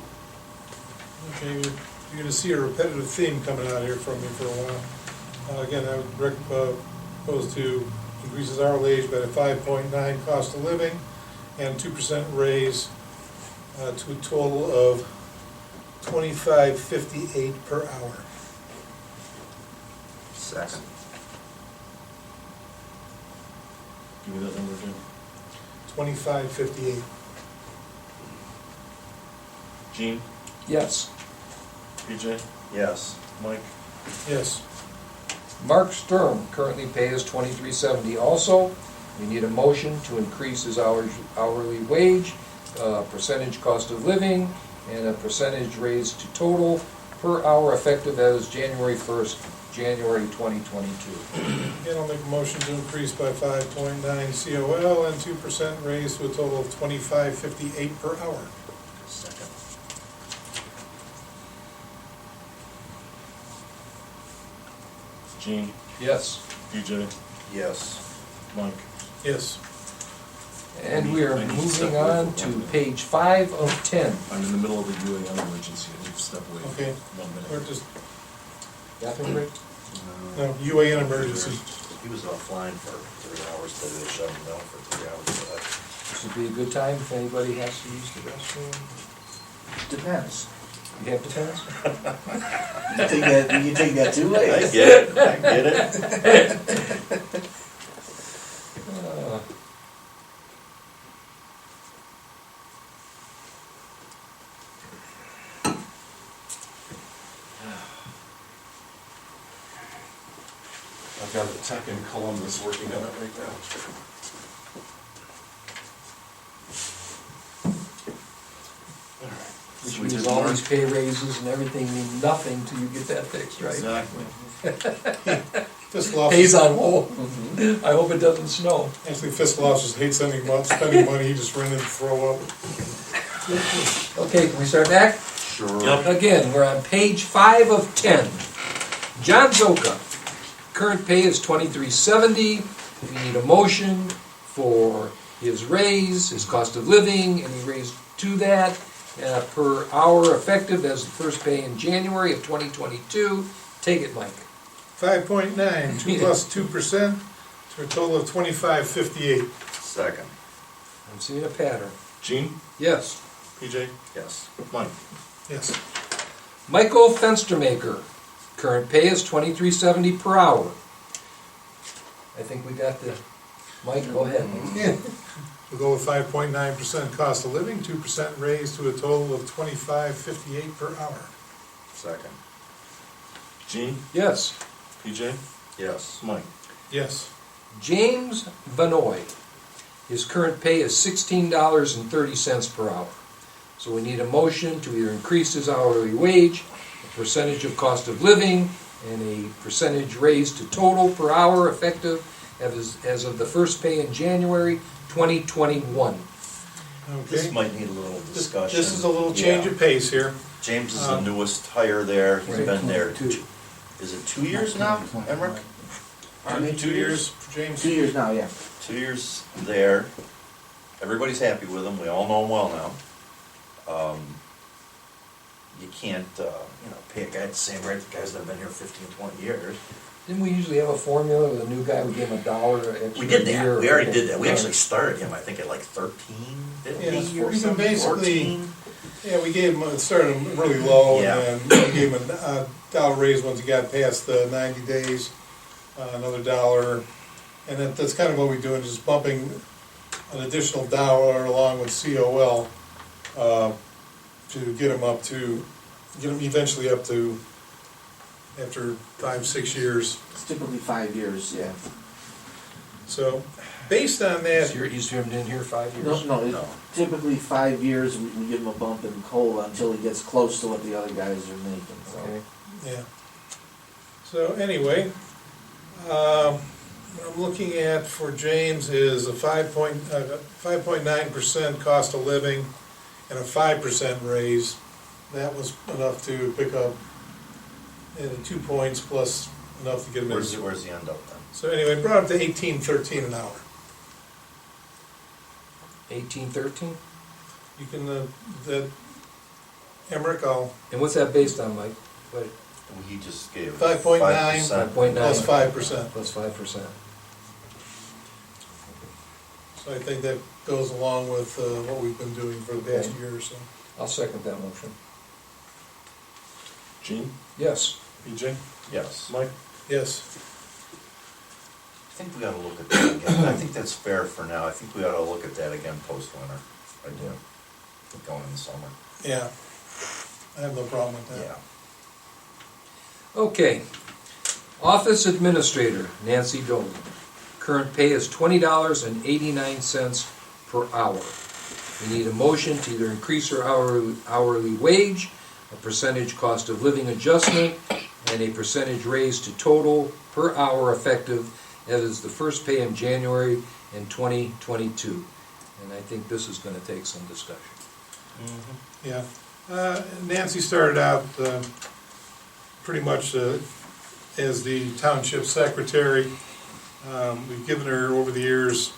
Okay, you're gonna see a repetitive theme coming out here from me for a while. Again, I would propose to increase his hourly wage by the 5.9 cost of living and 2% raise to a total of $25.58 per hour. Second. Give me that number again. $25.58. Gene, Yes. BJ, Yes. Mike. Yes. Mark Sturm, currently pay is $23.70 also. We need a motion to increase his hourly wage, percentage cost of living, and a percentage raise to total per hour effective as January 1st, January 2022. Again, I'll make a motion to increase by 5.9 COL and 2% raise to a total of $25.58 per hour. Second. Gene, Yes. BJ, Yes. Mike. Yes. And we are moving on to page 5 of 10. I'm in the middle of a UAM emergency. I need to step away. Okay. 1 Or minute. just, Bathroom break? no, UAN emergency. He was offline for 3 hours today, they shut him down for 3 hours today. This would be a good time if anybody has to use the restroom. Depends. You have to pass? You take that two I ways. get it, I get it. I've got a tech in Columbus working on it right now. Which means all these pay raises and everything mean nothing till you get that fixed, right? Exactly. Fiscal Pays officers, on hold. I hope it doesn't snow. actually fiscal officers hate spending money, you just run in and throw up. Okay, can we start back? Sure. Yep. Again, we're on page 5 of 10. John Zoka, current pay is $23.70. We need a motion for his raise, his cost of living, and he raised to that per hour effective as the first pay in January of 2022. Take it, Mike. 5.9, 2 plus 2%, to a total of $25.58. Second, I'm seeing a pattern. Gene, Yes. PJ, yes. Mike. Yes. Michael Fenstermaker, current pay is $23.70 per hour. I think we got the, Mike, go ahead. Yeah. We'll go with 5.9% cost of living, 2% raise to a total of $25.58 per hour. Second, Gene, Yes. PJ, yes. Mike. Yes. James Vanoy, his current pay is $16.30 per hour. So we need a motion to either increase his hourly wage, a percentage of cost of living, and a percentage raise to total per hour effective as of the first pay in January 2021. This Okay. might need a little discussion. This is a little change Yeah. of pace here. James is the newest hire there, he's Right. been there, 22. is it 2 years now, Emmerich? Pardon me, 2 years for James? 2 years now, yeah. 2 years there, everybody's happy with him, we all know him well now. You can't, pay a guy the same rate, the guys that have been here 15, 20 years. Didn't we usually have a formula with a new guy, we give him $1 extra We did a year? that, we already did that, we Right. actually started him, I think, at like 13, Yeah, 15 or we've been something, basically, 14. yeah, we gave him, started him really low, Yeah. and then we gave him a dollar raise once he got past the 90 days, another $1, and that's kind of what we do, and just bumping an additional $1 along with COL, to get him eventually up to, after 5, 6 years. It's typically 5 years, yeah. So, based on that, He's been in here 5 years? No, No. typically 5 years, we give him a bump in COLA until he gets close to what the other guys are making, so. Okay. yeah. So anyway, what I'm looking at for James is a 5.9% cost of living and a 5% raise. That was enough to pick up 2 points plus enough to get him in. Where's the end up then? So anyway, brought it to $18.13 an hour. 1813? You can, Emmerich, And what's that based on, Mike? What, He just gave 5.9 5.9 plus 5%. plus 5%? So I think that goes along with what we've been doing for the past year or so. I'll second that motion. Gene, Yes. PJ, Yes. Mike. Yes. I think we gotta look at that again, I think that's fair for now, I think we ought to look at that again post-winter, I do, going in the summer. Yeah. I have no problem with that. Yeah. Okay. Office Administrator, Nancy Dolan. Current pay is $20.89 per hour. We need a motion to either increase her hourly wage, a percentage cost of living adjustment, and a percentage raise to total per hour effective as the first pay in January in 2022. And I think this is going to take some discussion. Yeah. Nancy started out pretty much as the township secretary. We've given her, over the years,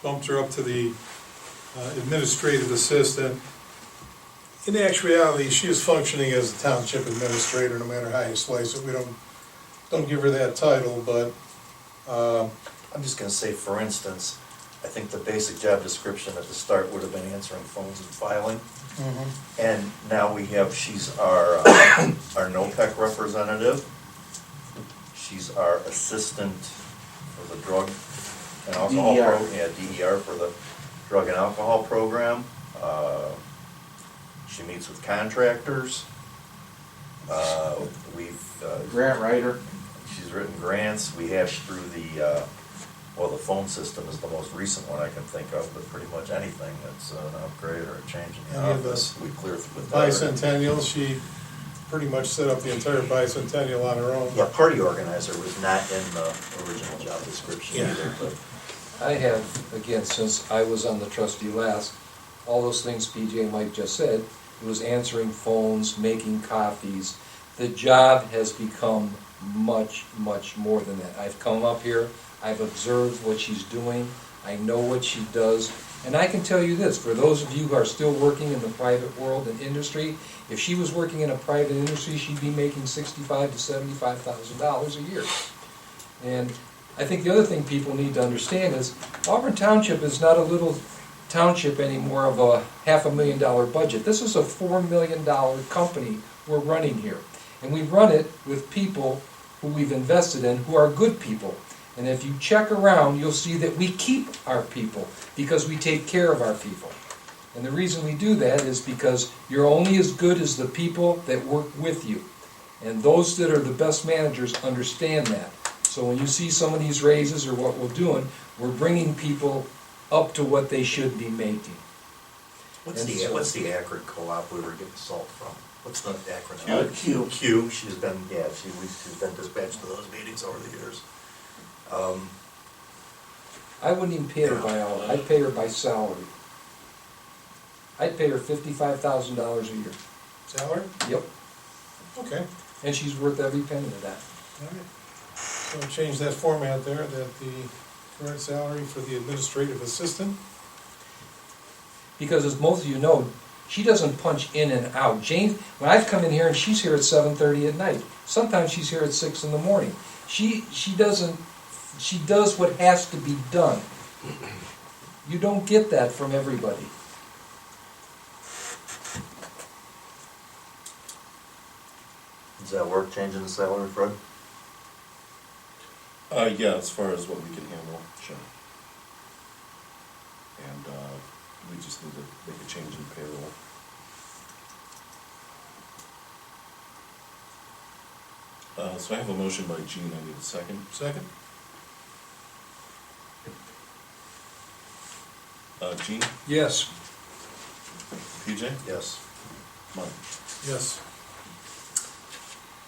bumped her up to the administrative assistant. In actuality, she is functioning as a township administrator, no matter how you slice it. We don't give her that title, but I'm just gonna say, for instance, I think the basic job description at the start would have been answering phones and filing. And now she's our NOPEC representative. She's our assistant for the drug and alcohol DER. program. Yeah, DER for the drug and alcohol program. She meets with contractors. Grant writer. She's written grants. We have through the phone system is the most recent one I can think of, but pretty much anything that's an upgrade or a change in the Any of office, we clear through with that. Bicentennial, she pretty much set up the entire bicentennial on her own. Yeah, party organizer was not in the original job description Yeah. either, but I have, again, since I was on the trustee last, all those things PJ and Mike just said, it was answering phones, making copies. The job has become much, much more than that. I've come up here, I've observed what she's doing, I know what she does, and I can tell you this, for those of you who are still working in the private world and industry, if she was working in a private industry, she'd be making $65,000 to $75,000 a year. And I think the other thing people need to understand is Auburn Township is not a little township anymore of a $500,000 budget. This is a $4 million company we're running here. And we run it with people who we've invested in who are good people. And if you check around, you'll see that we keep our people because we take care of our people. And the reason we do that is because you're only as good as the people that work with you. And those that are the best managers understand that. So when you see some of these raises or what we're doing, we're bringing people up to what they should be making. what's And the so- Akron co-op we were getting salt from? What's the acronym? Q. She's been dispatched to those meetings over the years. I wouldn't even pay her by hour, I'd pay her by salary. I'd pay her $55,000 a year. Salary? Yep, Okay, and she's worth every penny of that. all right. So change that format there, that the current salary for the administrative assistant. Because as most of you know, she doesn't punch in and out. Jane, when I've come in here and she's here at 7:30 at night, sometimes she's here at 6 in the morning. She does what has to be done. You don't get that from everybody. Does that work, changing the salary, Fred? Yeah, as far as what we can handle, sure. And, we just need to make a change in payroll. So I have a motion by Gene, I need a second. Second? Gene, Yes. PJ, Yes. Mike. Yes.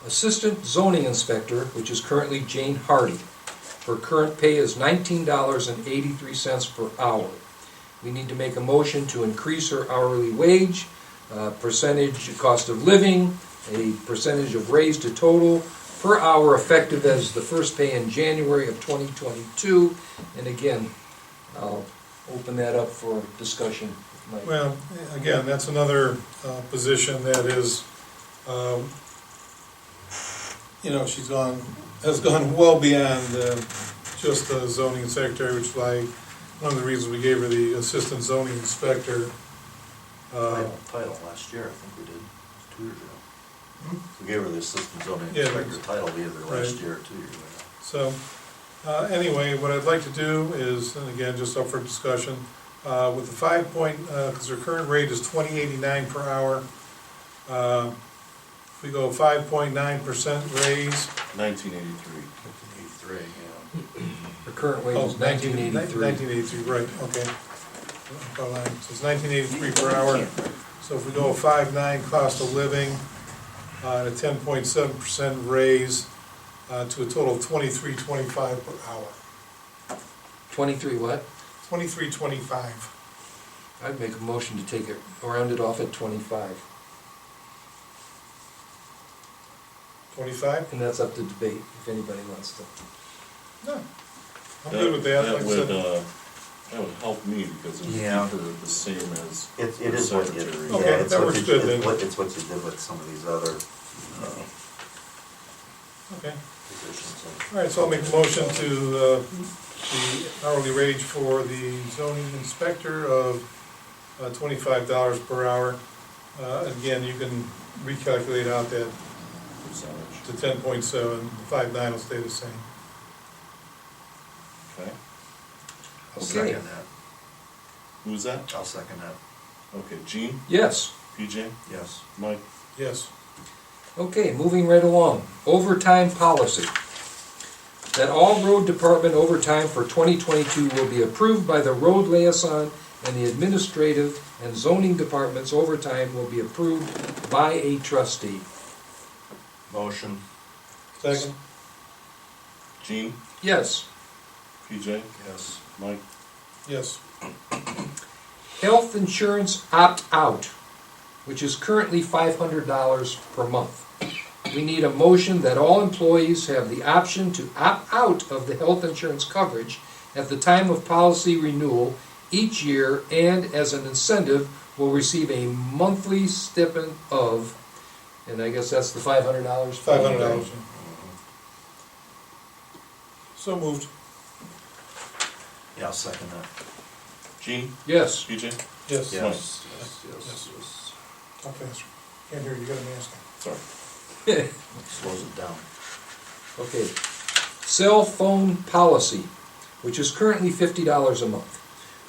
Assistant Zoning Inspector, which is currently Jane Hardy. Her current pay is $19.83 per hour. We need to make a motion to increase her hourly wage, percentage cost of living, a percentage of raise to total per hour effective as the first pay in January of 2022. And again, I'll open that up for discussion. with Mike. Well, again, that's another position that is, has gone well beyond just the zoning secretary, which is like one of the reasons we gave her the assistant zoning inspector. Title last year, I think we did, 2 years ago. We gave her the assistant zoning Yeah, inspector title either last right. year or 2 years ago. So, anyway, what I'd like to do is, and again, just up for discussion, with the because her current rate is $20.89 per hour. If we go 5.9% raise. 1983. 83, yeah. Her current wage is $19.83. 1983, right, okay. So it's $19.83 per hour. So if we go 5.9 cost of living, and a 10.7% raise, to a total of $23.25 per hour. 23 what? $23.25. I'd make a motion to take it, round it off at 25. 25? And that's up to debate, if anybody wants to. No. I'm good with that, like I said. That would help me because it would Yeah. keep her the same as It the is what secretary. you, Okay, yeah, it's that what works you, good then. it's what you did with some of these other, Okay. positions. All right, so I'll make a motion to the hourly wage for the zoning inspector of $25 per hour. Again, you can recalculate out that to 10.7, the 5.9 will stay the same. Okay, I'll Okay. second that. who was that? I'll second that. Okay, Gene, Yes. PJ, Yes. Mike, Yes. Okay, moving right along. Overtime policy. That all road department overtime for 2022 will be approved by the road liaison, and the administrative and zoning department's overtime will be approved by a trustee. Motion. Second? Gene, Yes. PJ, Yes. Mike, Yes. Health insurance opt-out, which is currently $500 per month. We need a motion that all employees have the option to opt out of the health insurance coverage at the time of policy renewal each year, and as an incentive, will receive a monthly stipend of, and I guess that's the $500? $500. So moved. Yeah, I'll second that. Gene, Yes. PJ, Yes. Yes. Yes. Talk faster. Can't hear you, you got a mask sorry. Slows it down. Okay. Cell phone policy, which is currently $50 a month.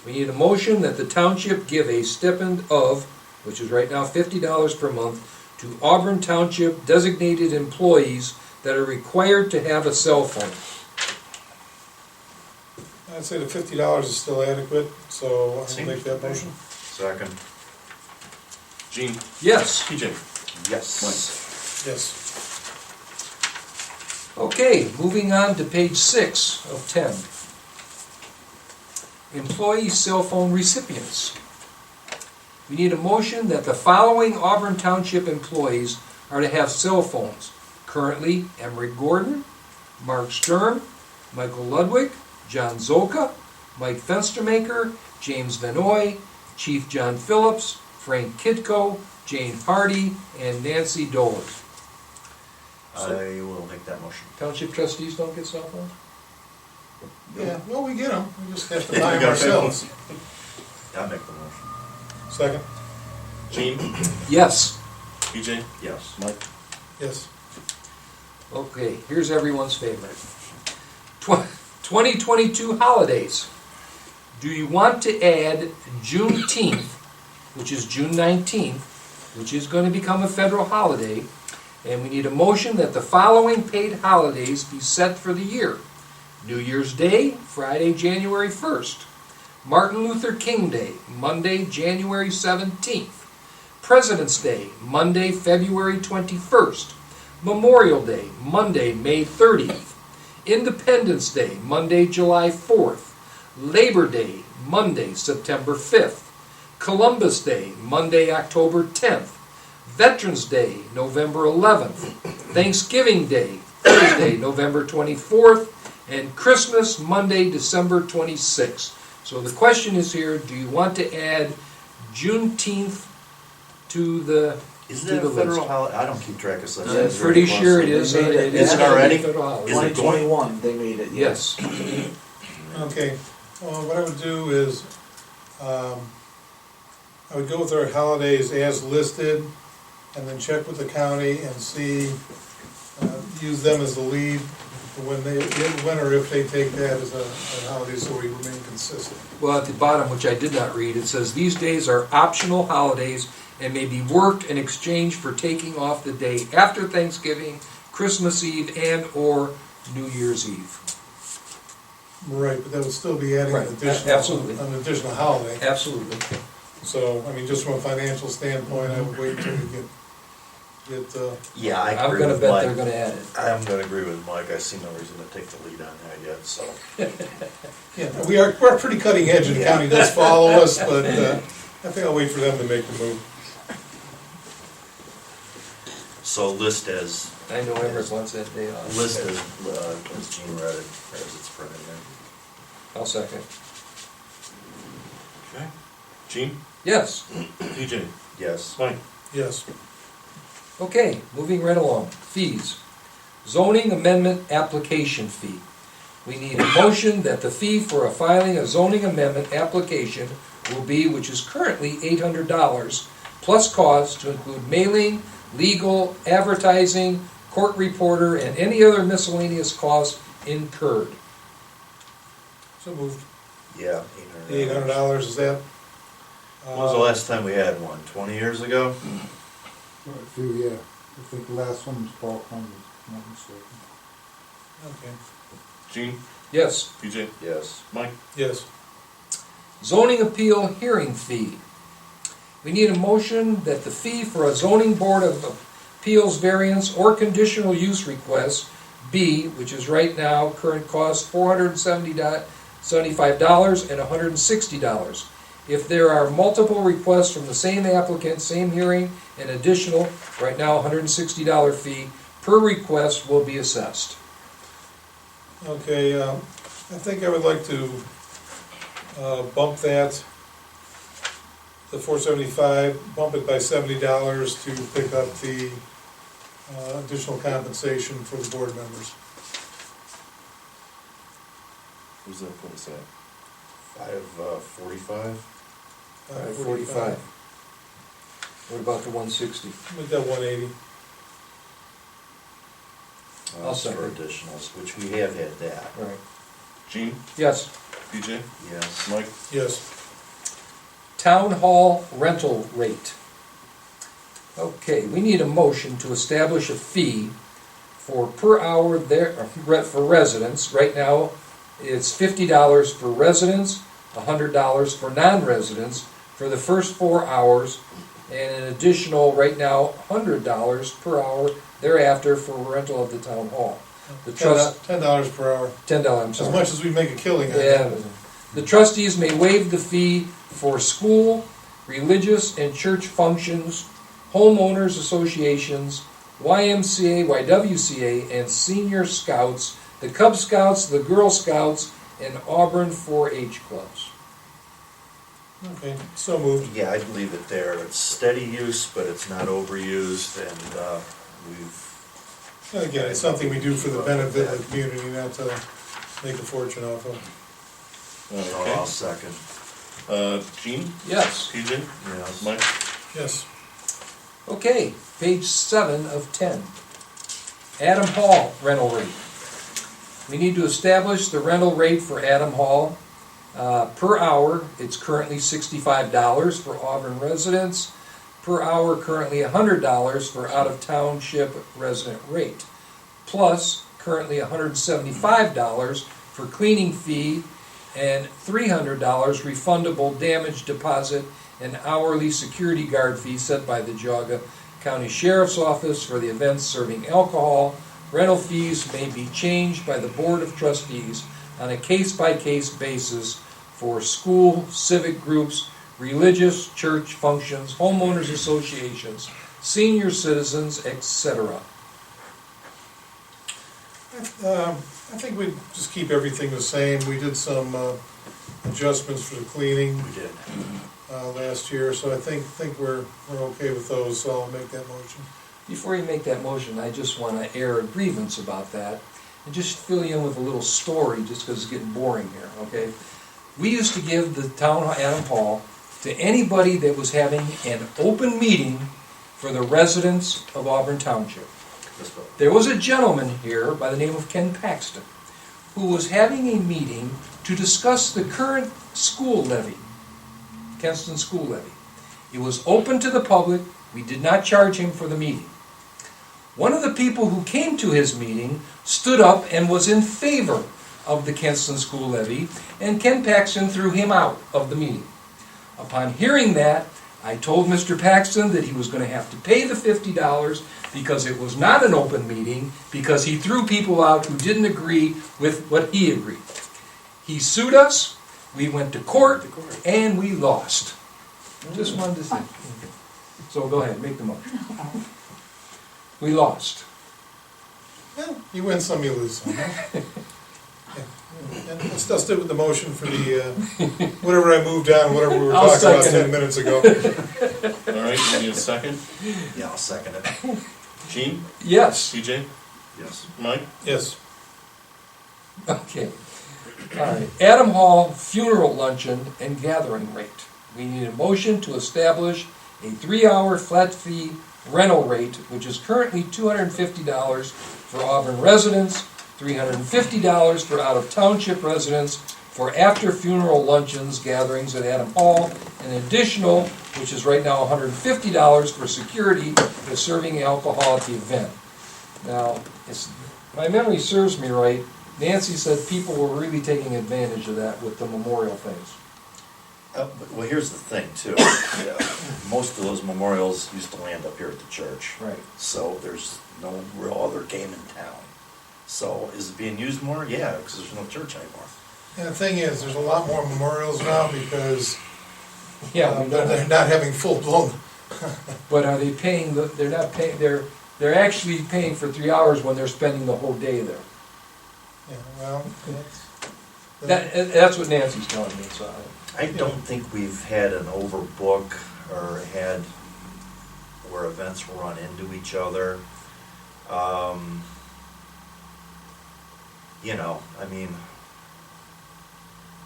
We need a motion that the township give a stipend of, which is right now $50 per month, to Auburn Township designated employees that are required to have a cell phone. on. I'd say the $50 is still adequate, so I'll make that motion. Second. Gene, Yes. PJ, Yes. Yes. Okay, moving on to page 6 of 10. Employee cell phone recipients. We need a motion that the following Auburn Township employees are to have cell phones. Currently, Emery Gordon, Mark Sturm, Michael Ludwig, John Zolka, Mike Fenstermaker, James Vanoy, Chief John Phillips, Frank Kidko, Jane Hardy, and Nancy Dolan. I will make that motion. Township trustees don't get cell phones? Yeah, well, we get them, we just have to buy them ourselves. I'll make the motion. Second? Gene, Yes. PJ, Yes. Mike, Yes. Okay, here's everyone's favorite. 2022 holidays. Do you want to add Juneteenth, which is June 19th, which is going to become a federal holiday, and we need a motion that the following paid holidays be set for the year. New Year's Day, Friday, January 1st. Martin Luther King Day, Monday, January 17th. President's Day, Monday, February 21st. Memorial Day, Monday, May 30th. Independence Day, Monday, July 4th. Labor Day, Monday, September 5th. Columbus Day, Monday, October 10th. Veterans Day, November 11th. Thanksgiving Day, Thursday, November 24th. And Christmas, Monday, December 26th. So the question is here, do you want to add Juneteenth to the Isn't to that the a federal list? holiday? I don't keep track of such I'm things. very pretty sure it closely. is. Is it already? Federal holiday. Is it 2021, they made it. Yes. Okay, well, what I would do is, I would go with our holidays as listed, and then check with the county and see, use them as the lead for when or if they take that as a holiday, so we remain consistent. Well, at the bottom, which I did not read, it says, these days are optional holidays and may be worked in exchange for taking off the day after Thanksgiving, Christmas Eve, and or New Year's Eve. Right, but that would still be adding Right, absolutely. an additional holiday. Absolutely. So, I mean, just from a financial standpoint, I would wait until we get, Yeah, I I'm agree gonna with bet they're Mike. gonna add it. I'm gonna agree with Mike. I see no reason to take the lead on that yet, so. yeah, we're pretty cutting edge, and the county does follow us, but, I think I'll wait for them to make the move. So list as, I know Everett wants that day off. list as Gene read it, as it's printed in. I'll second. okay. Gene, Yes. PJ, Yes. Mike, Yes. Okay, moving right along. Fees. zoning amendment application fee. We need a motion that the fee for filing a zoning amendment application will be, which is currently $800, plus costs to include mailing, legal, advertising, court reporter, and any other miscellaneous costs incurred. So moved. Yeah, $800, is that? When was the last time we had one? 20 years ago? A few, yeah. I think the last one was 1,200, if I'm not mistaken. Okay, Gene, Yes. PJ, Yes. Mike, yes. Zoning appeal hearing fee. We need a motion that the fee for a zoning board of appeals variance or conditional use request be, which is right now, current cost $475 and $160. If there are multiple requests from the same applicant, same hearing, an additional, right now, $160 fee per request will be assessed. Okay, I think I would like to bump that, the $475, bump it by $70 to pick up the additional compensation for the board members. who's that put us at? 545? 45. What about the 160? With that 180. I'll For second. additionals, which we have had that. Right. Gene, Yes. PJ, Yes. Mike, Yes. Town hall rental rate. Okay, we need a motion to establish a fee for per hour there, for residents. Right now, it's $50 for residents, $100 for non-residents for the first 4 hours, and an additional, right now, $100 per hour thereafter for rental of the town hall. The trust, $10 per hour, $10, I'm as sorry. much as we make a killing on Yeah. that. The trustees may waive the fee for school, religious and church functions, homeowners associations, YMCA, YWCA, and senior scouts, the Cub Scouts, the Girl Scouts, and Auburn 4-H clubs. Okay, so moved. Yeah, I'd leave it there. It's steady use, but it's not overused, and we've... And again, it's something we do for the benefit of the community, not to make a fortune off of. So okay. I'll second. Gene, Yes. PJ, Yes. Mike, Yes. Okay, page 7 of 10. Adam Hall rental rate. We need to establish the rental rate for Adam Hall. Per hour, it's currently $65 for Auburn residents. Per hour, currently $100 for out-of-township resident rate. Plus, currently $175 for cleaning fee and $300 refundable damage deposit and hourly security guard fee set by the Geauga County Sheriff's Office for the events serving alcohol. Rental fees may be changed by the Board of Trustees on a case-by-case basis for school, civic groups, religious church functions, homeowners associations, senior citizens, etc. I think we just keep everything the same. We did some adjustments for the cleaning We did. last year, so I think we're okay with those, so I'll make that motion. Before you make that motion, I just want to air a grievance about that and just fill you in with a little story just because it's getting boring here, okay? We used to give the town Adam Hall to anybody that was having an open meeting for the residents of Auburn Township. There was a gentleman here by the name of Ken Paxton who was having a meeting to discuss the current school levy, Kensington school levy. It was open to the public. We did not charge him for the meeting. One of the people who came to his meeting stood up and was in favor of the Kensington school levy, and Ken Paxton threw him out of the meeting. Upon hearing that, I told Mr. Paxton that he was going to have to pay the $50 because it was not an open meeting, because he threw people out who didn't agree with what he agreed. He sued us, we went to court, and we lost. Just wanted to say. So go ahead, make the motion. We lost. Well, you win some, you lose some. Huh? Yeah. And let's stick with the motion for the, whatever I moved on, whatever we were I'll talking about second 10 it. minutes ago. all right, you need a second? Yeah, I'll second it. Gene, Yes. PJ, Yes. Mike? Yes. Okay. All right. Adam Hall Funeral Luncheon and Gathering Rate. We need a motion to establish a 3-hour flat fee rental rate, which is currently $250 for Auburn residents, $350 for out-of-township residents, for after-funeral luncheons, gatherings at Adam Hall, an additional, which is right now $150 for security for serving alcohol at the event. Now, my memory serves me right, Nancy said people were really taking advantage of that with the memorial things. Well, here's the thing too. Most of those memorials used to land up here at the church. Right. So there's no real other game in town. So is it being used more? Yeah, because there's no church anymore. And the thing is, there's a lot more memorials now because Yeah, we know. they're not having full-blown. But are they paying, they're not paying, they're actually paying for 3 hours when they're spending the whole day there. Yeah, well, That's what Nancy's telling me, so. I don't think we've had an overbook or had where events run into each other. You know, I mean,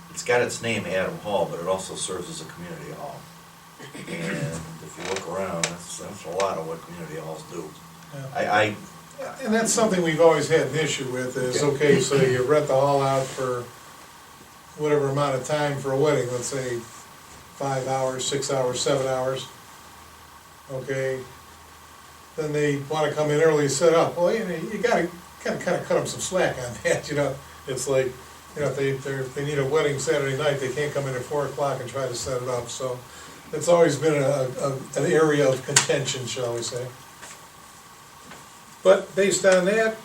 it's got its name, Adam Hall, but it also serves as a community hall. And if you look around, that's a lot of what community halls do. yeah. And that's something we've always had an issue with is, okay, so you rent the hall out for whatever amount of time for a wedding, let's say 5 hours, 6 hours, 7 hours. Okay, then they wanna come in early and set up. Well, you gotta kind of cut them some slack on that, you know? It's like, you know, if they need a wedding Saturday night, they can't come in at 4 o'clock and try to set it up, so it's always been an area of contention, shall we say. But based on that,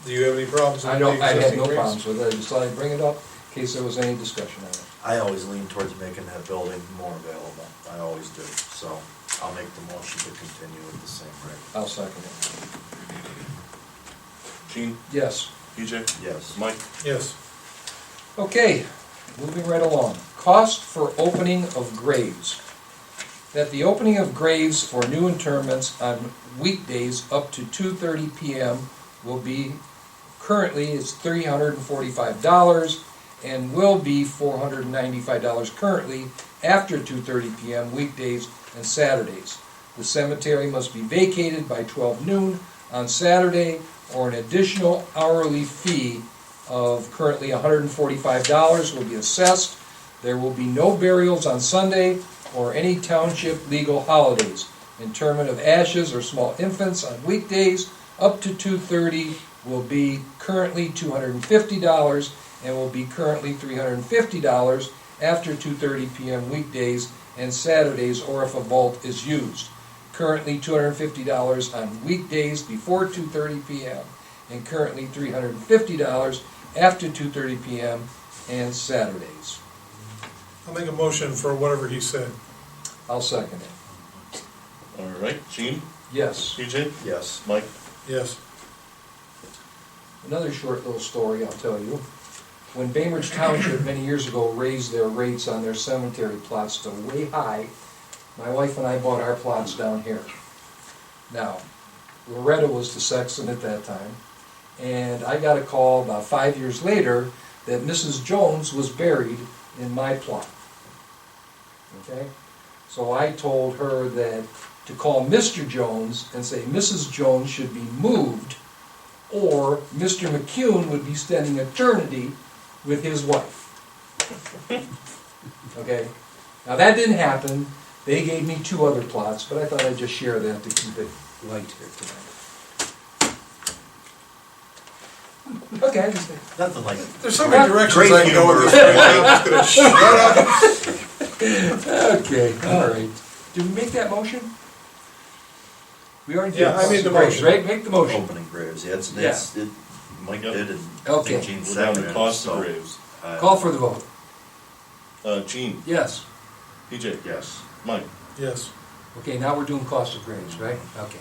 do you have any problems with I the don't, I had existing no rates? problems with it, I just thought I'd bring it up in case there was any discussion on it. I always lean towards making that building more available. I always do. So I'll make the motion to continue at the same rate. I'll second it. Gene? Yes. PJ? Yes. Mike? Yes. Okay, moving right along. Cost for opening of graves. That the opening of graves for new interments on weekdays up to 2:30 p.m. will be, currently it's $345 and will be $495 currently after 2:30 p.m. weekdays and Saturdays. The cemetery must be vacated by 12 noon on Saturday, or an additional hourly fee of currently $145 will be assessed. There will be no burials on Sunday or any township legal holidays. Interment of ashes or small infants on weekdays up to 2:30 will be currently $250 and will be currently $350 after 2:30 p.m. weekdays and Saturdays, or if a vault is used. Currently $250 on weekdays before 2:30 p.m. and currently $350 after 2:30 p.m. and Saturdays. I'll make a motion for whatever he said. I'll second it. All right, Gene? Yes. PJ? Yes. Mike? Yes. Another short little story I'll tell you. When Bainbridge Township many years ago raised their rates on their cemetery plots to way high, my wife and I bought our plots down here. Now, Loretta was the sexton at that time, and I got a call about 5 years later that Mrs. Jones was buried in my plot. Okay? So I told her that to call Mr. Jones and say Mrs. Jones should be moved, or Mr. McCune would be spending eternity with his wife. Okay? Now that didn't happen. They gave me 2 other plots, but I thought I'd just share that to keep it light here tonight. Okay, I just think. Nothing like There's so many directions Great I can go with this. I'm just gonna shut up. Okay, all right. Did we make that motion? We already did. Yeah, I made the Great, motion. Right, make the motion. opening graves. Yeah, it's Mike Yep. did and I Okay. think Gene We're down to seconded. cost of so, graves. Call for the vote. Gene? Yes. PJ? Yes. Mike? Yes. Okay, now we're doing cost of graves, right? Okay.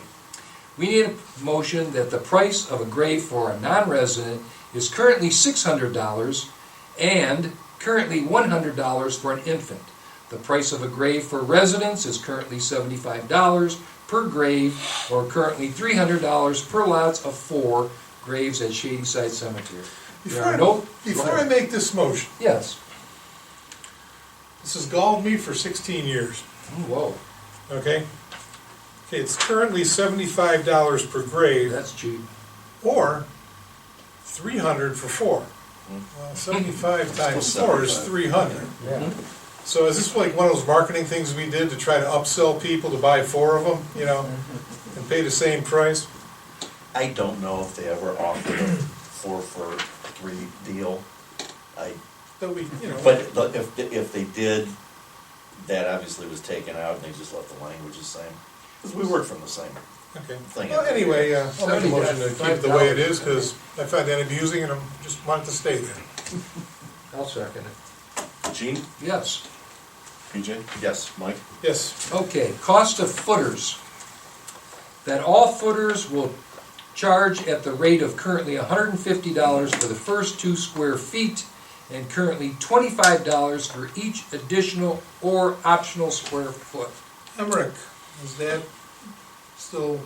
We need a motion that the price of a grave for a non-resident is currently $600 and currently $100 for an infant. The price of a grave for residents is currently $75 per grave, or currently $300 per lots of 4 graves at Shadyside Cemetery. There are no. Before I make this motion, Yes. this has galled me for 16 years, Whoa, okay? Okay, it's currently $75 per grave, that's cheap. or $300 for 4. Well, 75 times 4 is 300. Yeah. So is this like one of those marketing things we did to try to upsell people to buy 4 of them, you know, and pay the same price? I don't know if they ever offered a 4 for 3 deal. That we, you know. But if they did, that obviously was taken out and they just left the language the same. Because we work from the same Okay. thing. Well, anyway, I'll make a motion to keep it the way it is, $75. because I find that amusing and I just want it to stay there. I'll second it. Gene, Yes. PJ? Yes. Mike? Yes, Okay, cost of footers. That all footers will charge at the rate of currently $150 for the first 2 square feet, and currently $25 for each additional or optional square foot. Emmerich, is that still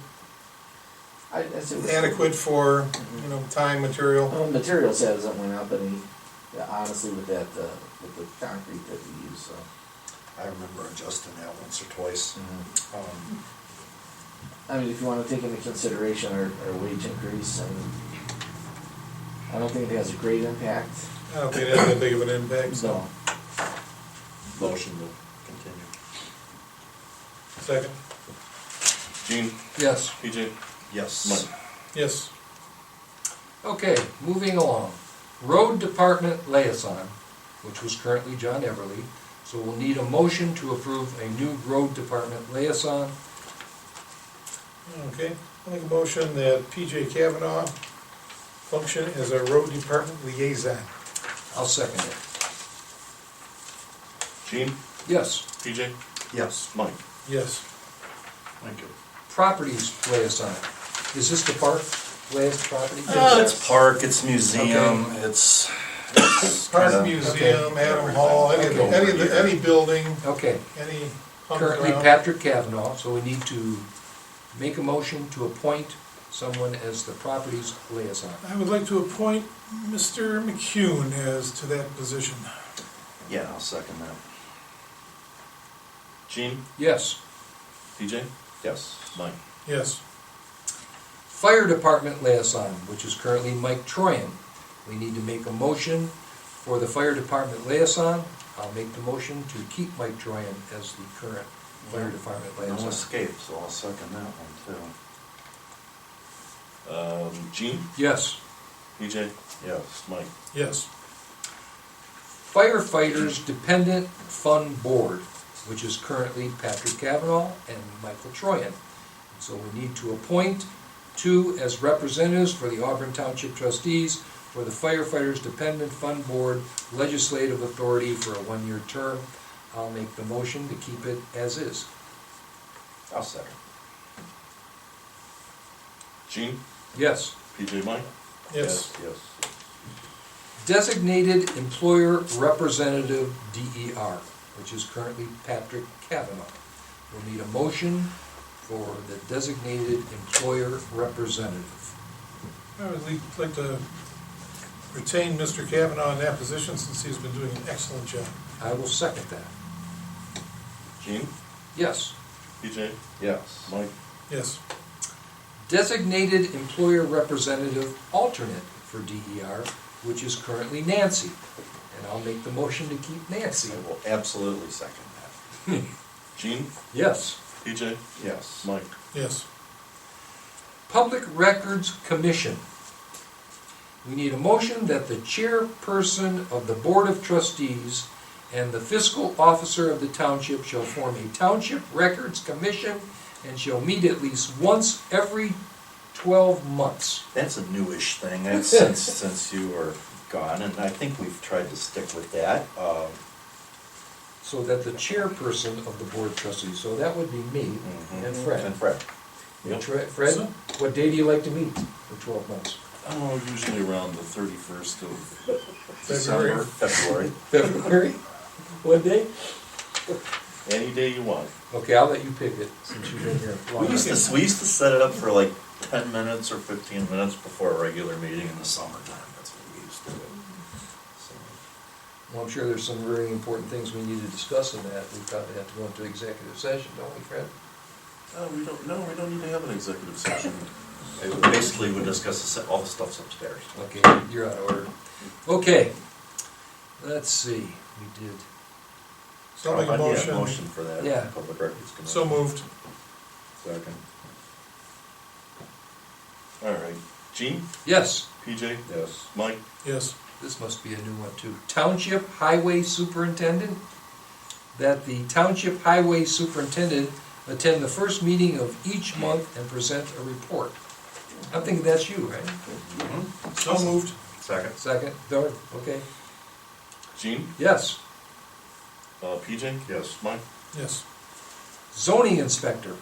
I'd say we're- adequate for, you know, time, material? Well, materials hasn't went up any, yeah, honestly, with that, with the concrete that we use, so. I remember adjusting that once or twice. I mean, if you wanna take into consideration our wage increase, and I don't think it has a great impact. I don't think it has that big of an impact, so. No. Motion to continue. Second? Gene, Yes. PJ? Yes. Mike? Yes. Okay, moving along. Road Department liaison, which was currently John Everly, so we'll need a motion to approve a new Road Department liaison. Okay, I'll make a motion that PJ Kavanaugh function as our road department liaison. I'll second it. Gene, Yes. PJ? Yes. Mike? Yes. Thank you. Properties liaison. Is this the park property? It's park, it's museum, it's Park, kinda- museum, Adam Hall, any building, Okay, any pump currently ground. Patrick Kavanaugh, so we need to make a motion to appoint someone as the properties liaison. I would like to appoint Mr. McCune as to that position. Yeah, I'll second that. Gene, Yes. PJ? Yes. Mike? Yes. Fire Department liaison, which is currently Mike Troyan. We need to make a motion for the Fire Department liaison. I'll make the motion to keep Mike Troyan as the current Fire Department No liaison. escape, so I'll second that one too. Gene, Yes. PJ? Yes. Mike? Yes. Firefighters Dependent Fund Board, which is currently Patrick Kavanaugh and Michael Troyan. So we need to appoint 2 as representatives for the Auburn Township Trustees for the Firefighters Dependent Fund Board legislative authority for a 1-year term. I'll make the motion to keep it as is. I'll second. Gene, Yes. PJ? Mike? Yes. Yes. Designated Employer Representative DER, which is currently Patrick Kavanaugh. We'll need a motion for the Designated Employer Representative. I would like to retain Mr. Kavanaugh in that position since he's been doing an excellent job. I will second that. Gene, Yes. PJ? Yes. Mike? Yes. Designated Employer Representative Alternate for DER, which is currently Nancy. And I'll make the motion to keep Nancy. I will absolutely second that. Gene, Yes. PJ? Yes. Mike? Yes. Public Records Commission. We need a motion that the chairperson of the Board of Trustees and the fiscal officer of the township shall form a Township Records Commission and shall meet at least once every 12 months. That's a newish thing, that's since you were gone, and I think we've tried to stick with that. So that the chairperson of the Board of Trustees, so that would be me and Fred. And Fred. Yep. Fred, what day do you like to meet for 12 months? Oh, usually around the 31st of February. February. February? What day? Any day you want. Okay, I'll let you pick it, since you've been here long We used enough. to set it up for like 10 minutes or 15 minutes before a regular meeting in the summertime, that's what we used to do. So, Well, I'm sure there's some very important things we need to discuss in that. We probably have to go into executive session, don't we, Fred? We don't need to have an executive session. Basically, we discuss all the stuff's upstairs. Okay, you're out of order. Okay, let's see, we did, So I'll make a I need motion. motion for that. Yeah. Public Records Commission. So moved. Second. All right. Gene, yes, PJ, Yes. Mike, Yes. this must be a new one too. Township Highway Superintendent, that the Township Highway Superintendent attend the first meeting of each month and present a report. I'm thinking that's you, right? So moved. Second. Second, third, okay, Gene, yes. PJ, Yes. Mike, Yes. Zoning Inspector,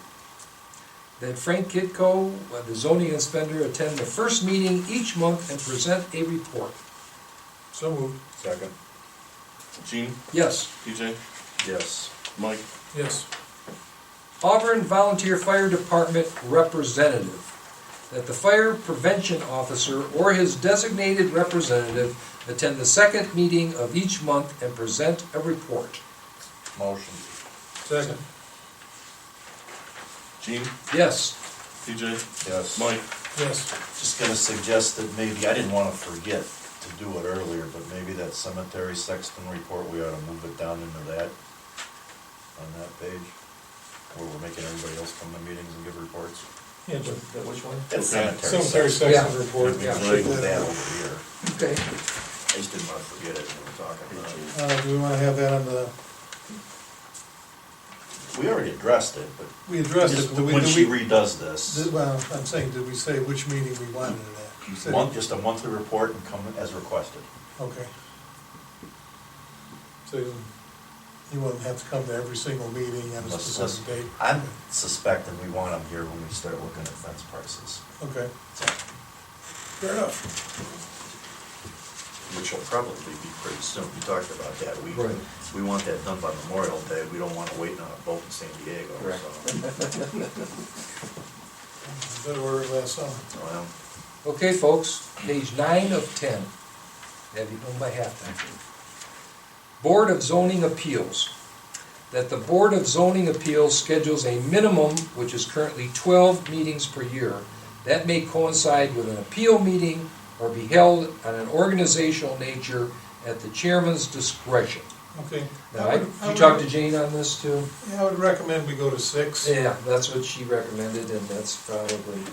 that Frank Kitco, the zoning inspector, attend the first meeting each month and present a report. So moved. Second. Gene, Yes. PJ, Yes. Mike, Yes. Auburn Volunteer Fire Department Representative, that the fire prevention officer or his designated representative attend the second meeting of each month and present a report. Motion. Second. Gene, Yes. PJ, Yes. Mike. Yes. Just gonna suggest that maybe, I didn't wanna forget to do it earlier, but maybe that cemetery sexton report, we ought to move it down into that, on that page, where we're making everybody else come to meetings and give reports. Yeah, but Which one? That cemetery sexton. section Yeah. report. We Yeah. can move that over here. Okay. I just didn't wanna forget it when we were talking about it. Do we wanna have that on the, We already addressed it, but we addressed just it, do we, when she do we, redoes this, well, I'm saying, did we say which meeting we wanted it at? You said- just a monthly report and come as requested. Okay. So you wouldn't have to come to every single meeting on a Unless it's specific date? I'm suspecting we want them here when we start looking at fence prices, Okay, so, fair enough. which will probably be pretty soon. We talked about that. Right. We want that done by Memorial Day. We don't want to wait on a boat in San Diego, Correct. so. Better order it last summer. Well, Okay, folks, page 9 of 10. Have you done by halftime? Board of Zoning Appeals. That the Board of Zoning Appeals schedules a minimum, which is currently 12 meetings per year. That may coincide with an appeal meeting or be held on an organizational nature at the chairman's discretion. Okay. Now, I did would- you talk to Jane on this too? Yeah, I would recommend we go to 6. Yeah, that's what she recommended, and that's probably,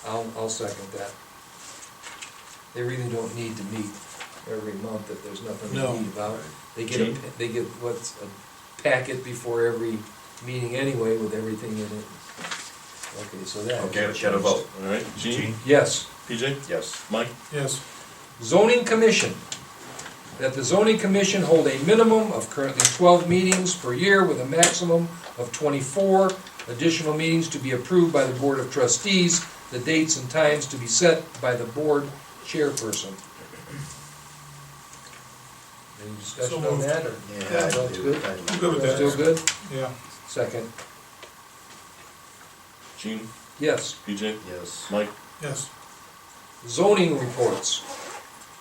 I'll second that. They really don't need to meet every month if there's nothing No. to meet about. They get, Gene? they get what's a packet before every meeting anyway with everything in it. Okay, so that. okay, let's get a vote. All right. Gene, Yes. PJ, Yes. Mike, Yes. Zoning Commission. That the zoning commission hold a minimum of currently 12 meetings per year with a maximum of 24 additional meetings to be approved by the Board of Trustees, the dates and times to be set by the board chairperson. Any discussion So on moved. that, or? Yeah, Sounds I do. good. I'm good with that. Still good? Yeah. Second. Gene, Yes. PJ, Yes. Mike, Yes. Zoning reports.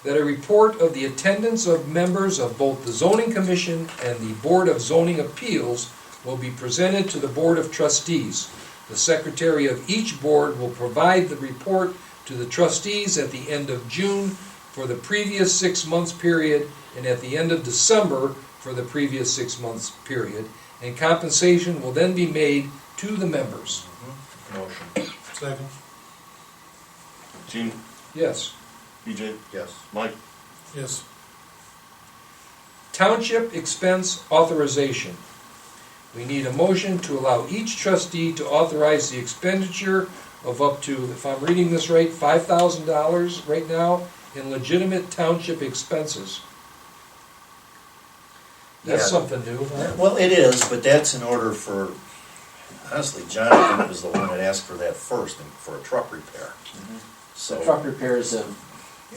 That a report of the attendance of members of both the zoning commission and the Board of Zoning Appeals will be presented to the Board of Trustees. The secretary of each board will provide the report to the trustees at the end of June for the previous 6 months period and at the end of December for the previous 6 months period, and compensation will then be made to the members. Motion. Second. Gene, Yes. PJ, Yes. Mike, Yes. Township expense authorization. We need a motion to allow each trustee to authorize the expenditure of up to, if I'm reading this right, $5,000 right now in legitimate township expenses. That's Yeah. something new, huh? Well, it is, but that's in order for, honestly, Jonathan was the one that asked for that first, and for a truck repair. So So, truck repairs have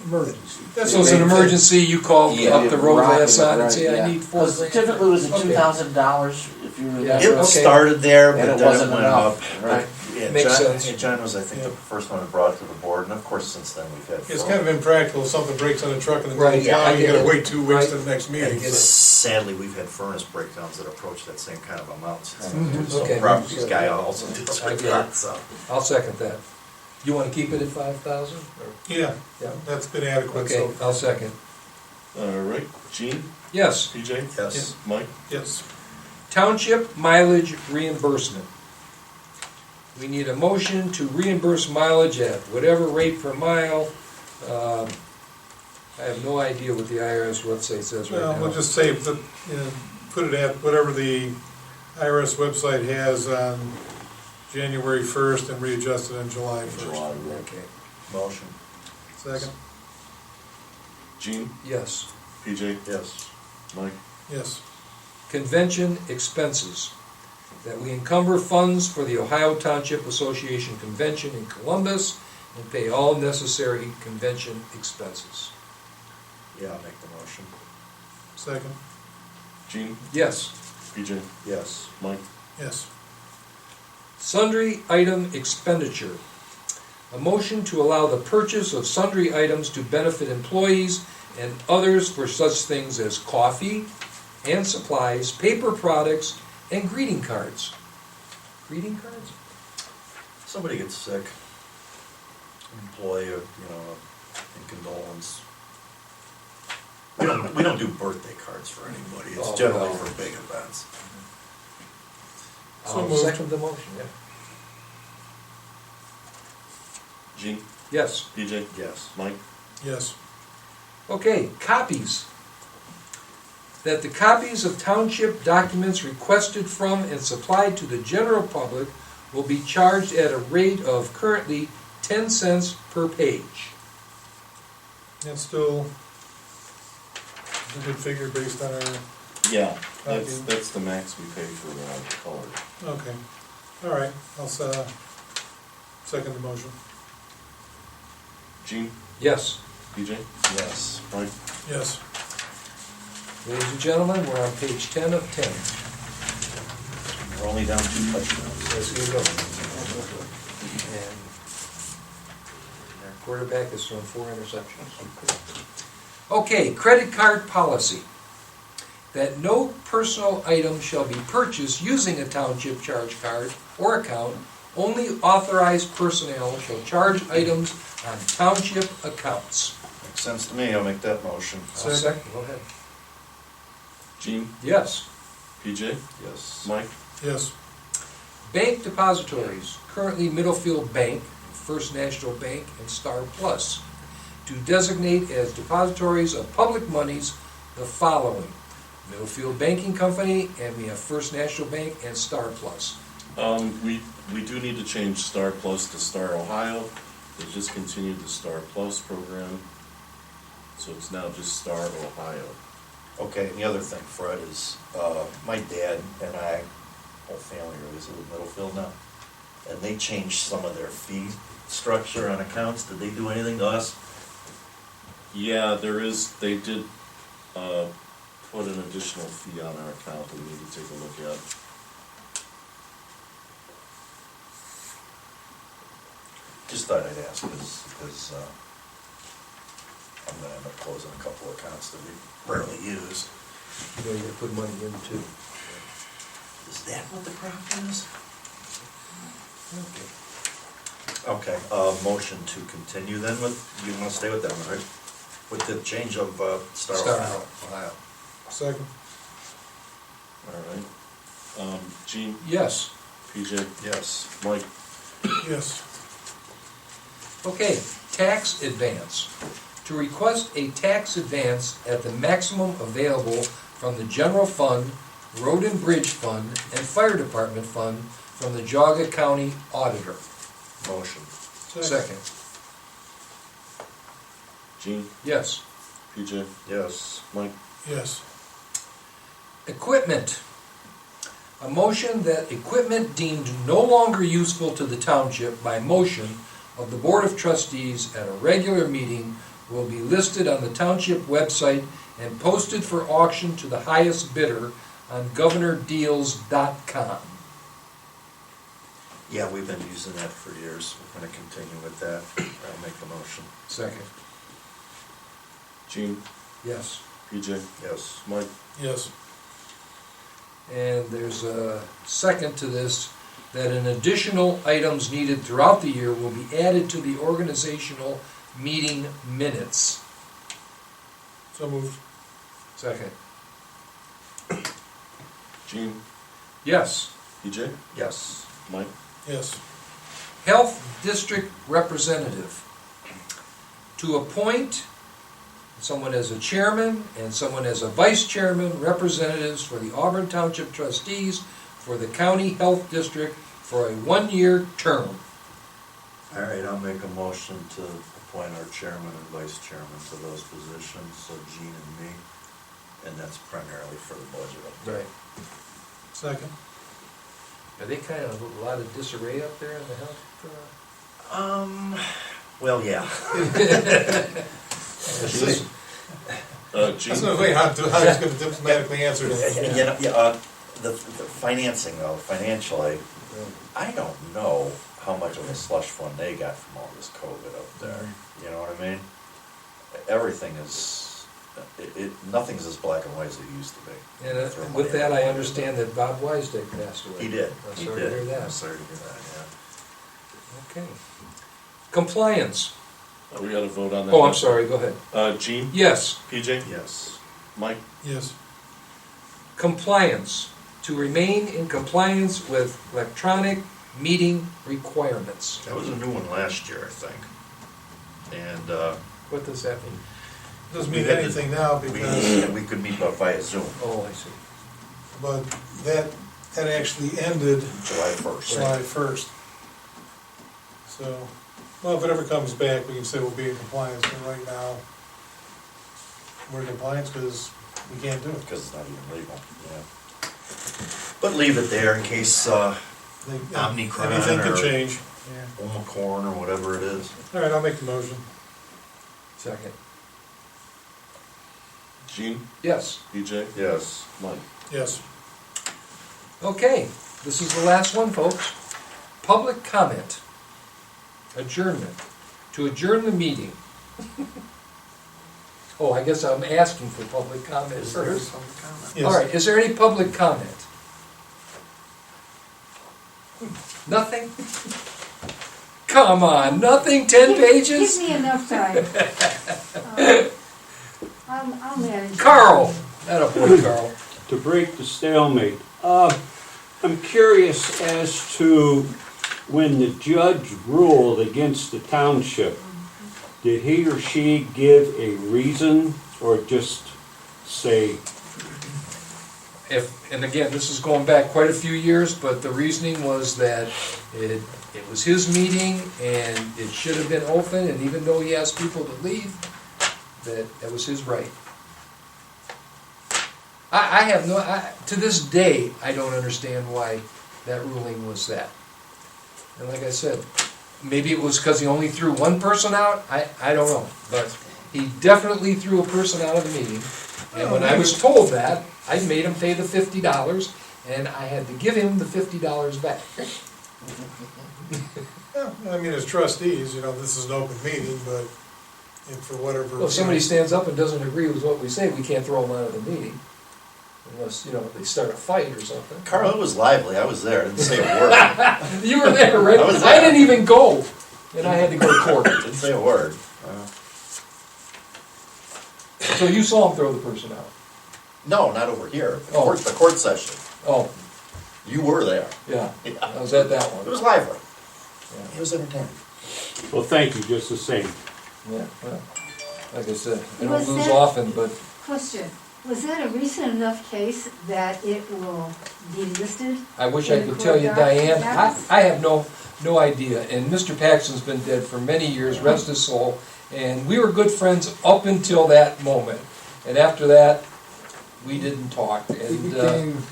Emergency. That's So it's an emergency, you call Yeah. up the road last on and say, I Yeah. need $4 Because grand. typically it was Okay. $2,000 if you remember. Yeah. It Okay. started there, And but it then it wasn't went enough, up. right. Yeah, Makes John- sense. yeah, John was, I think, the first one who brought it to the board, and of course, since then, we've had. It's four. kind of impractical, if something breaks on a truck and then Right, goes yeah, I down, you get gotta it. wait 2 weeks Right. to the next meeting. get it. Sadly, we've had furnace breakdowns that approach that same kind of amount. So Okay. properties guy also did I get that, it. so. I'll second that. You wanna keep it at 5,000? Yeah, Yeah. that's been adequate, Okay, so, I'll second. All right, Gene, Yes, PJ? Yes. Mike? yes. township mileage reimbursement. We need a motion to reimburse mileage at whatever rate per mile. I have no idea what the IRS website says right Well, now. we'll just say, put it at whatever the IRS website has on January 1st and readjust it on July 1st. Okay, Motion. Second? Gene, yes. PJ? Yes. Mike? Yes. Convention expenses. That we encumber funds for the Ohio Township Association Convention in Columbus and pay all necessary convention expenses. Yeah, I'll make the motion. Second? Gene, Yes. PJ? Yes. Mike? Yes. Sundry item expenditure. A motion to allow the purchase of sundry items to benefit employees and others for such things as coffee and supplies, paper products, and greeting cards. Greeting cards? Somebody gets sick, employee, in condolence. We don't do birthday cards for anybody, it's Oh, generally no. for big events. So I'll moved. second the motion, yeah. Gene, Yes. PJ? Yes. Mike? Yes. Okay, copies. That the copies of township documents requested from and supplied to the general public will be charged at a rate of currently 10 cents per page. That's still a good figure based on our, Yeah, Okay. that's the max we pay for color. okay. All right, I'll second the motion. Gene, Yes. PJ? Yes. Mike? Yes. Ladies and gentlemen, we're on page 10 of 10. We're only down 2 touchdowns. Yes, here we go. And our quarterback has thrown 4 interceptions. Okay, credit card policy. That no personal item shall be purchased using a township charge card or account. Only authorized personnel shall charge items on township accounts. Makes sense to me, I'll make that motion. Second, go ahead. Gene, Yes. PJ? Yes. Mike? Yes. Bank depositories, currently Middlefield Bank, First National Bank, and Star Plus. To designate as depositories of public monies the following: Middlefield Banking Company, and we have First National Bank and Star Plus. We do need to change Star Plus to Star Ohio. They discontinued the Star Plus program, so it's now just Star Ohio. Okay, and the other thing, Fred, is, my dad and I, whole family really live in Middlefield now, and they changed some of their fee structure on accounts. Did they do anything to us? Yeah, they did, put an additional fee on our account that we need to take a look at. Just thought I'd ask, because I'm gonna end up closing a couple of accounts that we rarely use. You know, you gotta put money in too. Is that what the problem is? Okay. Okay, motion to continue then with, you wanna stay with them, right? With the change of, Star Star Ohio. Second? All right. Gene, Yes. PJ, Yes. Mike? Yes. Okay, tax advance. To request a tax advance at the maximum available from the general fund, road and bridge fund, and fire department fund from the Geauga County Auditor. Motion. Second. Gene, Yes. PJ, Yes. Mike? Yes. Equipment. A motion that equipment deemed no longer useful to the township by motion of the Board of Trustees at a regular meeting will be listed on the township website and posted for auction to the highest bidder on governordeals.com. Yeah, we've been using that for years. We're gonna continue with that. I'll make the motion. Second. Gene, Yes. PJ, Yes. Mike, Yes. And there's a second to this, that an additional items needed throughout the year will be added to the organizational meeting minutes. So moved. Second. Gene, Yes. PJ, Yes. Mike, Yes. Health District Representative. To appoint someone as a chairman and someone as a vice chairman, representatives for the Auburn Township Trustees for the County Health District for a one-year term. All right, I'll make a motion to appoint our chairman and vice chairman to those positions, so Gene and me, and that's primarily for the budget up there. Right. Second. Are they kind of a lot of disarray up there in the health? Well, yeah. Gene, That's no way how he's gonna diplomatically answer that. You know, the financing though, financially, I don't know how much of a slush fund they got from all this COVID up there. You know what I mean? Everything is, nothing's as black and white as it used to be. And with that, I understand that Bob Weisdick passed away. He did, I'm he sorry to hear did. that. I'm sorry to hear that, yeah. Okay. Compliance. we gotta vote on that. Oh, I'm sorry, go ahead. Gene, Yes, PJ, Yes. Mike, Yes. compliance. To remain in compliance with electronic meeting requirements. That was a new one last year, I think. And, What does that mean? Doesn't We mean had to- anything now because, we could meet via Zoom, Oh, I see. but that actually ended July 1st. July 1st. So, well, if it ever comes back, we can say we'll be in compliance, but right now, we're in compliance because we can't do it. Because it's not even legal, yeah. But leave it there in case, Omnicron Anything could or- change. Omicron or whatever it is. All right, I'll make the motion. Second. Gene, Yes. PJ, Yes. Mike. Yes. Okay, this is the last one, folks. Public comment. Adjournment. To adjourn the meeting. Oh, I guess I'm asking for public comment. Is there? Yes. All right, is there any public comment? Nothing? Come on, nothing, 10 pages? Give me enough time. I'll manage. Carl, attaboy, Carl. To break the stalemate. I'm curious as to when the judge ruled against the township, did he or she give a reason or just say, And again, this is going back quite a few years, but the reasoning was that it was his meeting and it should have been open, and even though he asked people to leave, that was his right. I have to this day, I don't understand why that ruling was that. And like I said, maybe it was because he only threw one person out, I don't know. But he definitely threw a person out of the meeting. And when I was told that, I made him pay the $50, and I had to give him the $50 back. Yeah, I mean, as trustees, this is an open meeting, but if for whatever. Well, if somebody stands up and doesn't agree with what we say, we can't throw them out of the meeting. Unless, they start a fight or something. Carl, it was lively, I was there, I didn't say a word. You were there, right? I was I there. didn't even go, and I had to go to court. Didn't say a word. So you saw him throw the person out? No, not over here, Oh. the court session. Oh, You were there. yeah, Yeah. I was at that It one. was lively. Yeah. It was entertaining. well, thank you, just the same. Yeah, well, like I said, I Was don't lose that- often, but Question, was that a recent enough case that it will be listed? I wish I In the could tell you, court doc? Diane, That was- I have no idea. And Mr. Paxton's been dead for many years, rest his soul, and we were good friends up until that moment. And after that, we didn't talk, He and,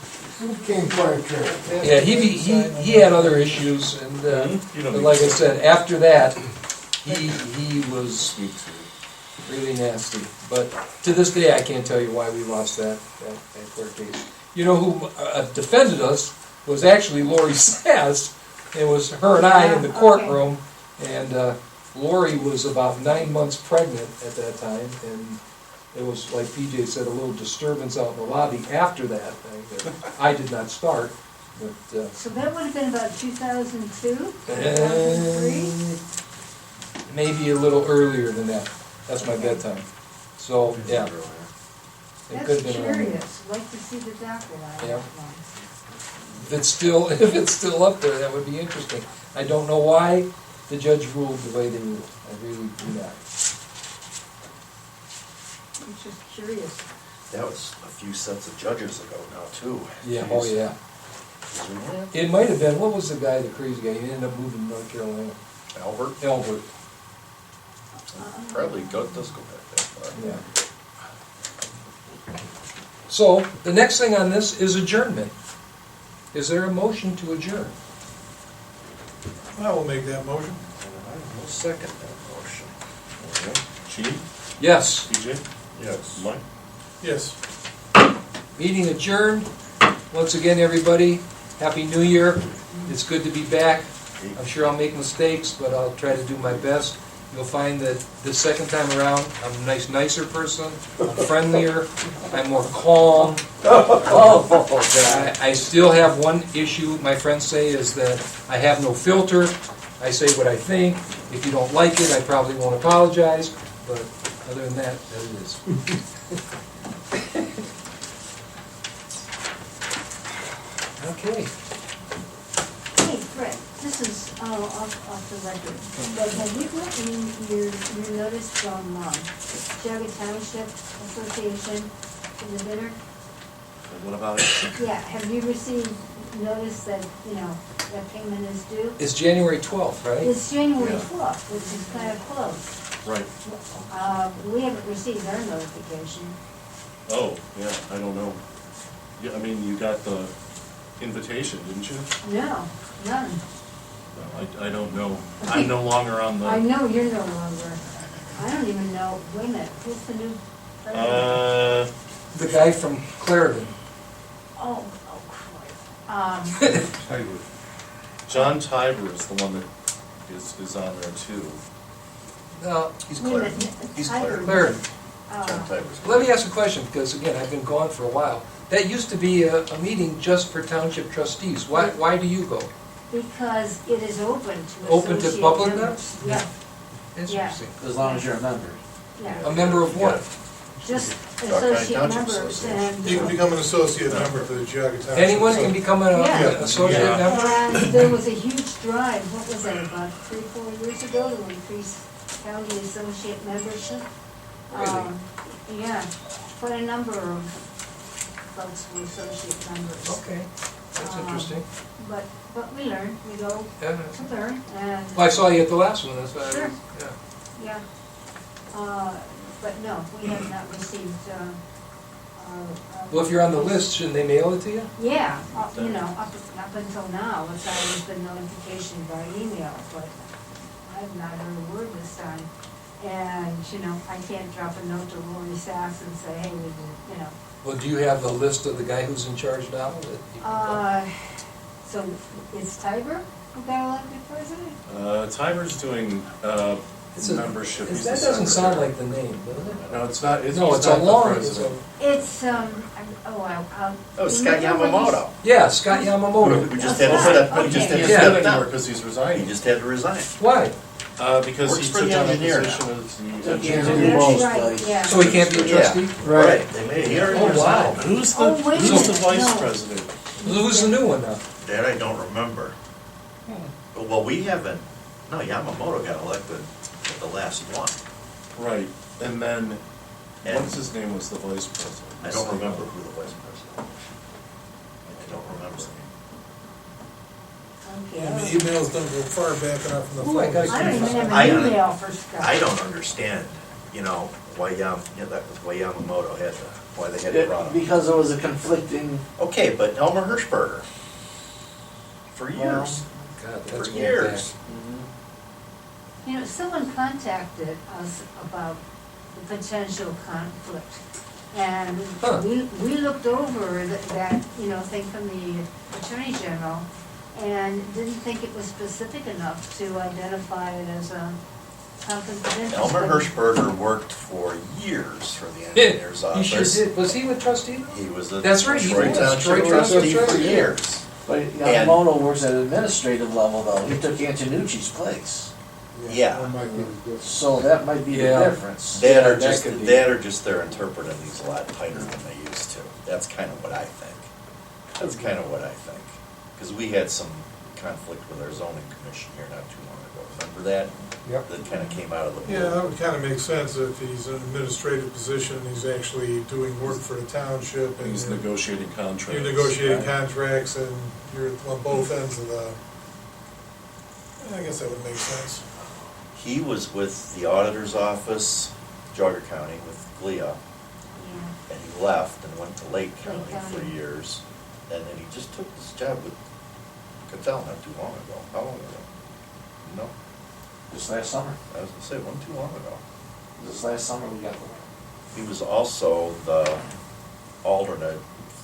became quite a trip. yeah, he had other issues, and, You don't but like I said, after that, he was, really nasty. But to this day, I can't tell you why we lost that court case. You know who defended us was actually Lori Sass. It was her and I in the Yeah, courtroom, and Lori was about 9 months pregnant at that time, and it was, like PJ said, a little disturbance out in the lobby after that. I did not start, but... So that would have been about 2002, 2003? Maybe a little earlier than that. That's my bedtime. So, yeah. It could That's have been around there. curious, like to see the docket on Yeah. that one. If it's still up there, that would be interesting. I don't know why the judge ruled the way they ruled. I really do not. I'm just curious. That was a few sets of judges ago now, too. Yeah, oh yeah. It might have been, what was the guy, the crazy guy? He ended up moving to North Carolina. Albert, Albert, probably does go back that far. yeah. So, the next thing on this is adjournment. Is there a motion to adjourn? I will make that motion. I will second that motion. Gene, Yes. PJ, Yes. Mike? Yes. Meeting adjourned. Once again, everybody, Happy New Year. It's good to be back. I'm sure I'll make mistakes, but I'll try to do my best. You'll find that the second time around, I'm a nicer person, I'm friendlier, I'm more calm. I still have one issue, my friends say, is that I have no filter. I say what I think. If you don't like it, I probably won't apologize, but other than that, that it is. Okay. Hey, Fred, this is off the record, but have you gotten your notice from Geauga Township Association in the bidder? What about it? Yeah, have you received notice that, that payment is due? It's January 12th, right? It's January Yeah. 12th, which is kind of close. Right. We haven't received our notification. Oh, yeah, I don't know. Yeah, I mean, you got the invitation, didn't you? No, none. No, I don't know. I'm no longer on I the, know you're no longer. I don't even know, wait a minute, who's the new president? The guy from Clarendon. Oh, Christ. John Tiber is the one that is on there too. No, He's Wait a Clarendon. minute, He's Clarendon. Clarendon. John Tiber's. Let me ask a question, because again, I've been gone for a while. That used to be a meeting just for township trustees. Why do you go? Because it is open to Open to associate public members. now? Yeah, Interesting. As long as you're a member. yeah, A member of what? just County associate Township members Association. and. You can become an associate member for the Geauga Township. Anyone can become an Yeah. associate Yeah. member? And there was a huge drive, what was that, about 3-4 years ago, to increase county associate membership? Really? Yeah, quite a number of folks were associate members. Okay, that's interesting. But we learn, we go Yeah. to learn, and, Well, I saw you at the last one, that's why I Sure. yeah. yeah. But no, we have not received, Well, if you're on the list, shouldn't they mail it to you? Yeah, up until now, it's always been notification by email, but I've not heard a word this time. And, I can't drop a note to Lori Sass and say, hey, we did, Well, do you have the list of the guy who's in charge now? That you can So it's Tiber who got elected president? Tiber's doing, It's a- membership. That He's the doesn't sound secretary. like the name, does it? No, it's not, No, he's it's a not the long, it's president. a, It's, Oh, Scott Yamamoto. yeah, Scott Yamamoto. We just had to step, we just Okay. had to He's step not anymore down. because he's He resigning. just had to resign. Why? Because Works he for took the on a engineer position now. as the Engineer. engineer. Most That's right, places. yeah. So he can't be a trustee? Yeah, right, they made, he already Oh, wow. resigned. Who's Oh, the, wait a who's the minute, vice no. president? Who's the new one now? That I don't remember. Well, we haven't, no, Yamamoto got elected at the last one. Right, and then, And- what's his name was the vice president? I don't remember who the vice president was. I don't remember. Okay. And the emails don't go far back enough from the Ooh, I phone. gotta I don't even have I- an email for Scott. I don't understand, why that was why Yamamoto had to, why they had to run him. Because it was a conflicting, Okay, but Elmer Hirschberger, for years, God, for that's going years. back. Someone contacted us about the potential conflict. And Huh. we looked over that, you know, thing from the Attorney General and didn't think it was specific enough to identify it as a conflict of interest. Elmer Hirschberger worked for years for the engineer's He office. sure did. Was he with Trustee? He was a That's right, he Troy was. Township Troy Township, trustee that's for right, yeah. years. But And- Yamamoto works at administrative level though, he took Antonucci's place. Yeah. That might be the difference. So that might be the Yeah. difference. That or That just, could be- they're interpreting these a lot tighter than they used to. That's kind of what I think. That's kind of what I think. Because we had some conflict with our zoning commission here not too long ago. Remember that? Yep. That kind of came out of the blue. Yeah, that would kind of make sense if he's in an administrative position, he's actually doing work for the township and He's negotiating contracts. you're negotiating Right. contracts and you're on both ends of the, I guess that would make sense. He was with the auditor's office, Jogger County, with Glia, Yeah. and he left and went to Lake County for County. years. And then he just took this job with Cattell not too long ago. How long ago? No, Just last summer, I was gonna say, it wasn't too long ago. this last summer we got the. He was also the alternate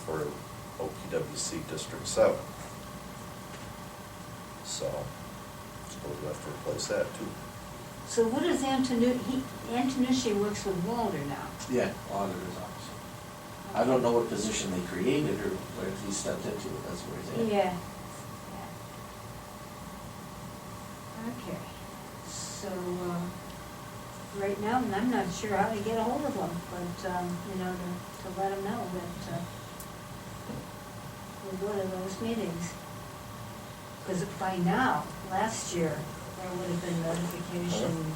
for OPWC District 7. So, suppose we have to replace that too. So what is Antonucci works with Walter now? Yeah, auditor's office. I don't know what position they created or where he stepped into it, that's where he's at. Yeah. Okay, so, right now, I'm not sure how to get a hold of him, but, you know, to let him know that, we'll go to those meetings. Because by now, last year, there would have been notification,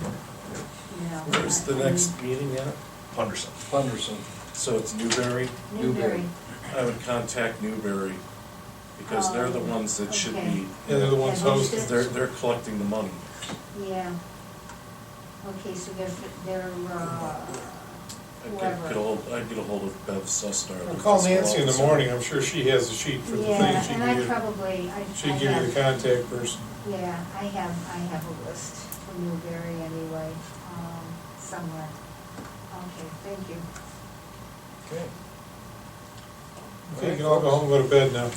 you know. Where's the next meeting at? Punderson. Punderson. So it's Newberry? Newberry. I would contact Newberry, because they're the ones that should Okay. be, Yeah, they're the ones And hosting. who's they're collecting the money. Yeah. Okay, so they're, I'd get a hold of Bev Sussnar. Well, call Nancy in the morning, I'm sure she has a sheet for the yeah, thing, she and can I give, probably, she'd give you the contact person. yeah, I have a list from Newberry anyway, somewhere. Okay, thank you. Okay. Okay, you can all go home and go to bed now.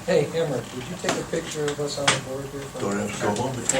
Hey, Emmer, would you take a picture of us on the board here? Don't have to go home before